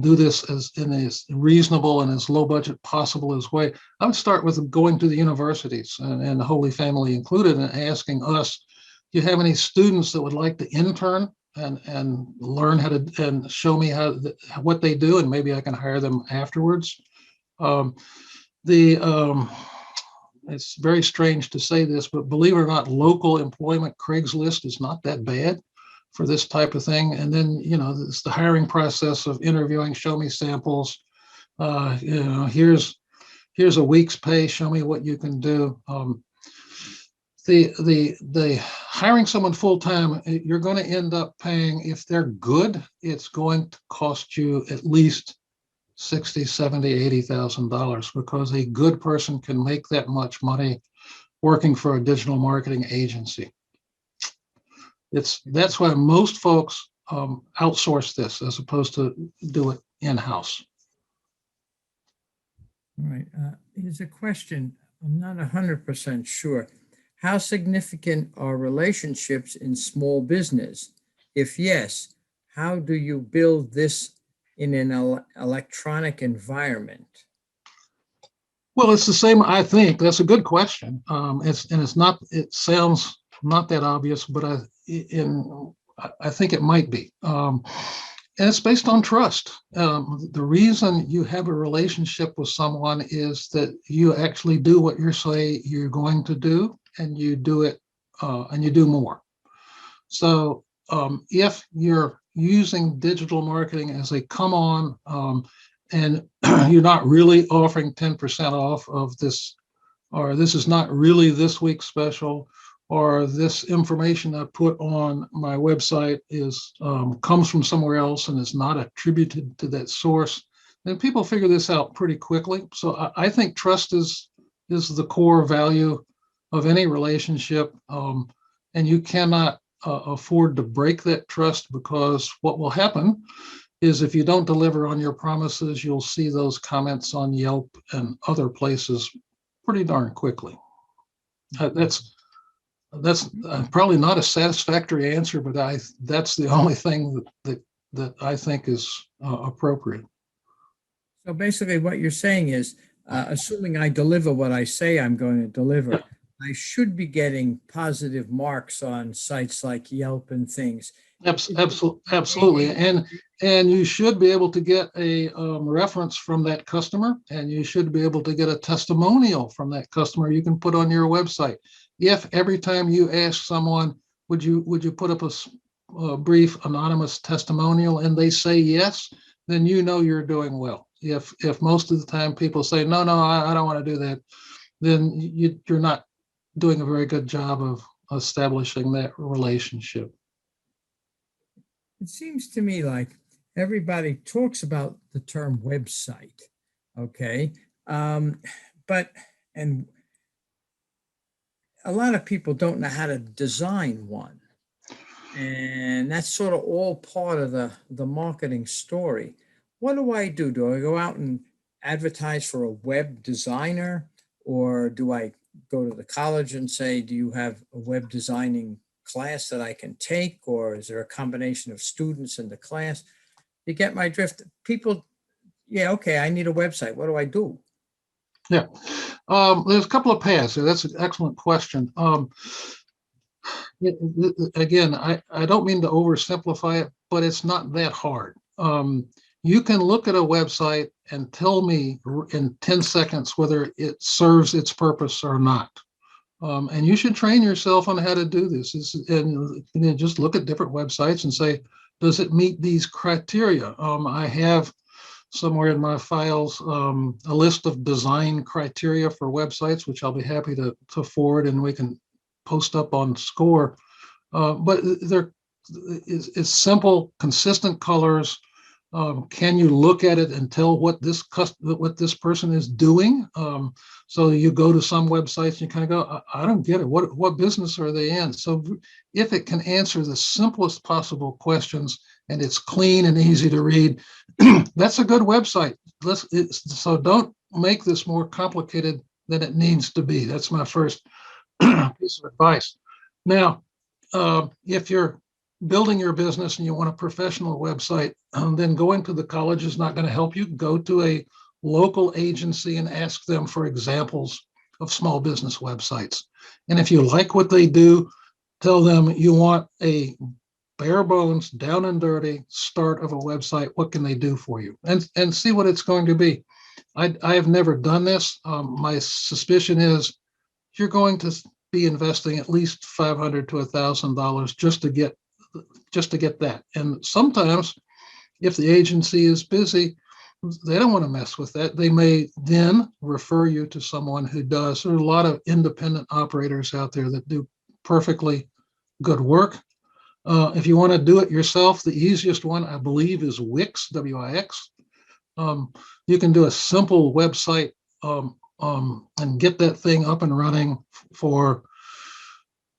do this in as reasonable and as low budget possible as way, I would start with going to the universities and the Holy Family included and asking us, do you have any students that would like to intern and learn how to, and show me what they do, and maybe I can hire them afterwards. It's very strange to say this, but believe it or not, local employment Craigslist is not that bad for this type of thing. And then, it's the hiring process of interviewing, show me samples, here's a week's pay, show me what you can do. The hiring someone full-time, you're going to end up paying, if they're good, it's going to cost you at least $60,000, $70,000, $80,000, because a good person can make that much money working for a digital marketing agency. That's why most folks outsource this as opposed to do it in-house. All right. Here's a question. I'm not 100% sure. How significant are relationships in small business? If yes, how do you build this in an electronic environment? Well, it's the same, I think. That's a good question. It's not, it sounds not that obvious, but I think it might be. And it's based on trust. The reason you have a relationship with someone is that you actually do what you say you're going to do, and you do it, and you do more. So if you're using digital marketing as a come on, and you're not really offering 10% off of this, or this is not really this week's special, or this information I put on my website is comes from somewhere else and is not attributed to that source, then people figure this out pretty quickly. So I think trust is the core value of any relationship, and you cannot afford to break that trust, because what will happen is if you don't deliver on your promises, you'll see those comments on Yelp and other places pretty darn quickly. That's probably not a satisfactory answer, but that's the only thing that I think is appropriate. So basically what you're saying is, assuming I deliver what I say I'm going to deliver, I should be getting positive marks on sites like Yelp and things. Absolutely. And you should be able to get a reference from that customer, and you should be able to get a testimonial from that customer you can put on your website. If every time you ask someone, would you put up a brief anonymous testimonial, and they say yes, then you know you're doing well. If most of the time people say, no, I don't want to do that, then you're not doing a very good job of establishing that relationship. It seems to me like everybody talks about the term website, okay? And a lot of people don't know how to design one. And that's sort of all part of the marketing story. What do I do? Do I go out and advertise for a web designer? Or do I go to the college and say, do you have a web designing class that I can take? Or is there a combination of students in the class? You get my drift? People, yeah, okay, I need a website. What do I do? Yeah, there's a couple of paths. So that's an excellent question. Again, I don't mean to oversimplify it, but it's not that hard. You can look at a website and tell me in 10 seconds whether it serves its purpose or not. And you should train yourself on how to do this. And just look at different websites and say, does it meet these criteria? I have somewhere in my files a list of design criteria for websites, which I'll be happy to forward, and we can post up on SCORE. But it's simple, consistent colors. Can you look at it and tell what this person is doing? So you go to some websites and you kind of go, I don't get it. What business are they in? So if it can answer the simplest possible questions and it's clean and easy to read, that's a good website. So don't make this more complicated than it needs to be. That's my first piece of advice. Now, if you're building your business and you want a professional website, then going to the college is not going to help you. Go to a local agency and ask them for examples of small business websites. And if you like what they do, tell them you want a bare bones, down and dirty start of a website. What can they do for you? And see what it's going to be. I have never done this. My suspicion is you're going to be investing at least $500 to $1,000 just to get that. And sometimes if the agency is busy, they don't want to mess with that. They may then refer you to someone who does. There are a lot of independent operators out there that do perfectly good work. If you want to do it yourself, the easiest one, I believe, is Wix, W-I-X. You can do a simple website and get that thing up and running for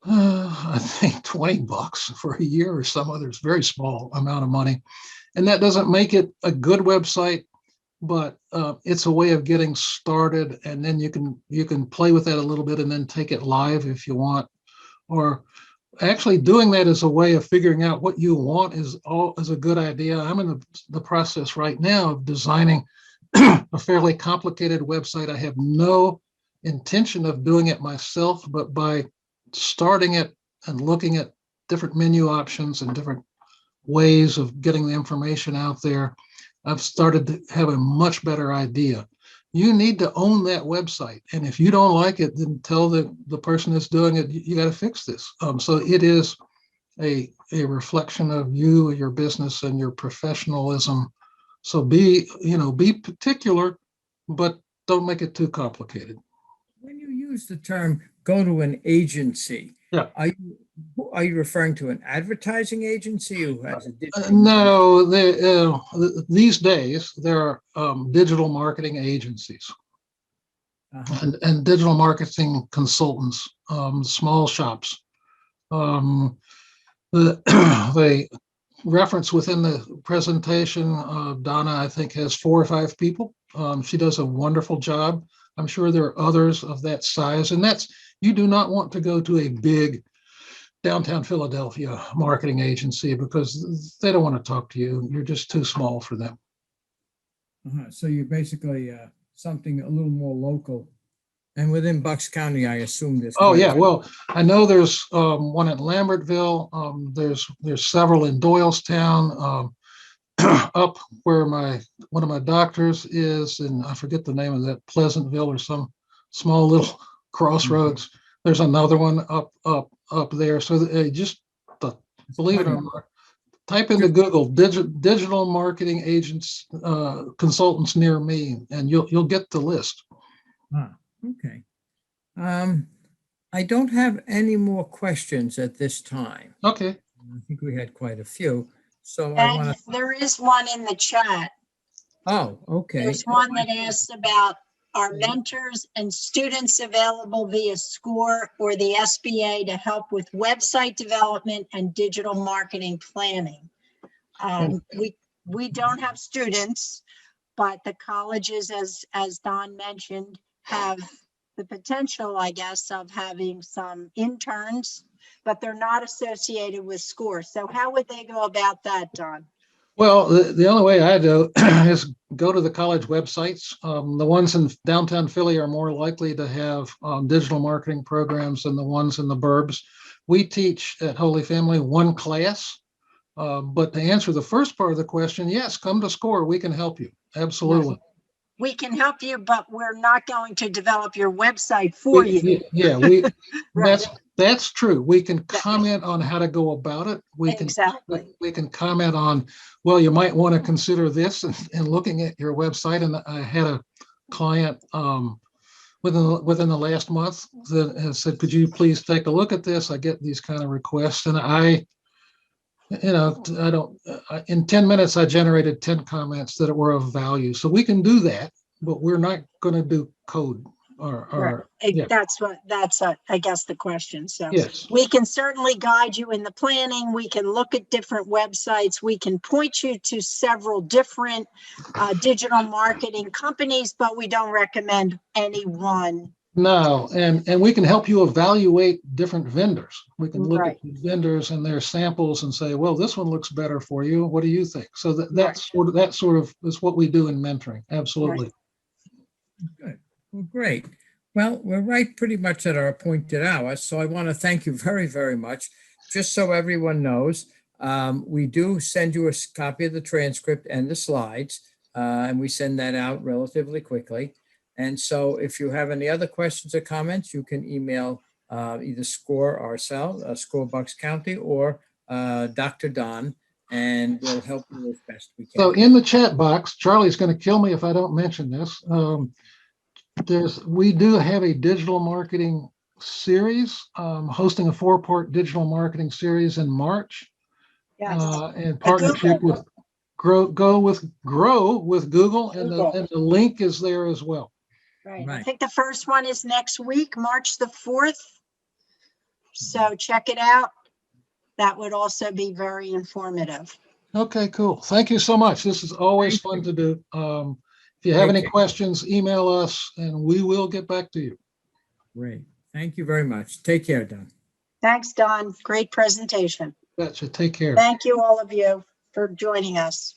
I think $20 for a year or some other very small amount of money. And that doesn't make it a good website, but it's a way of getting started, and then you can play with that a little bit and then take it live if you want. Or actually doing that as a way of figuring out what you want is a good idea. I'm in the process right now of designing a fairly complicated website. I have no intention of doing it myself, but by starting it and looking at different menu options and different ways of getting the information out there, I've started to have a much better idea. You need to own that website. And if you don't like it, then tell the person that's doing it, you got to fix this. So it is a reflection of you, your business, and your professionalism. So be particular, but don't make it too complicated. When you use the term go to an agency, Yeah. Are you referring to an advertising agency who has a digital? No, these days there are digital marketing agencies and digital marketing consultants, small shops. The reference within the presentation, Donna, I think, has 4 or 5 people. She does a wonderful job. I'm sure there are others of that size, and you do not want to go to a big downtown Philadelphia marketing agency because they don't want to talk to you. You're just too small for them. So you're basically something a little more local. And within Bucks County, I assume this. Oh, yeah. Well, I know there's one at Lambertville. There's several in Doylestown, up where one of my doctors is, and I forget the name of that, Pleasantville or some small little crossroads. There's another one up there. So believe it or not, type into Google digital marketing agents, consultants near me, and you'll get the list. Okay. I don't have any more questions at this time. Okay. I think we had quite a few. So And there is one in the chat. Oh, okay. There's one that asks about are mentors and students available via SCORE or the SBA to help with website development and digital marketing planning. We don't have students, but the colleges, as Don mentioned, have the potential, I guess, of having some interns, but they're not associated with SCORE. So how would they go about that, Don? Well, the only way I do is go to the college websites. The ones in downtown Philly are more likely to have digital marketing programs than the ones in the burbs. We teach at Holy Family one class, but to answer the first part of the question, yes, come to SCORE. We can help you. Absolutely. We can help you, but we're not going to develop your website for you. Yeah, Right. That's true. We can comment on how to go about it. We can comment on, well, you might want to consider this and looking at your website. And I had a client within the last month that has said, could you please take a look at this? I get these kind of requests, and in 10 minutes, I generated 10 comments that were of value. So we can do that, but we're not going to do code or yeah. That's I guess the question. So yes, we can certainly guide you in the planning. We can look at different websites. We can point you to several different digital marketing companies, but we don't recommend any one. No, and we can help you evaluate different vendors. We can look Right. at the vendors and their samples and say, well, this one looks better for you. What do you think? So that sort of is what we do in mentoring. Absolutely. Right. Good. Well, great. Well, we're right pretty much at our appointed hour. So I want to thank you very, very much. Just so everyone knows, we do send you a copy of the transcript and the slides, and we send that out relatively quickly. And so if you have any other questions or comments, you can email either SCORE ourselves, SCORE Bucks County, or Dr. Don, and we'll help you as best we can. So in the chat box, Charlie's going to kill me if I don't mention this. We do have a digital marketing series, hosting a 4-part digital marketing series in March, in partnership with Grow with Google, and the link is there as well. Right. I think the first one is next week, March the 4th. So check it out. That would also be very informative. Okay, cool. Thank you so much. This is always fun to do. If you have any Okay. questions, email us and we will get back to you. Great. Thank you very much. Take care, Don. Thanks, Don. Great presentation. Betcha. Take care. Thank you, all of you, for joining us.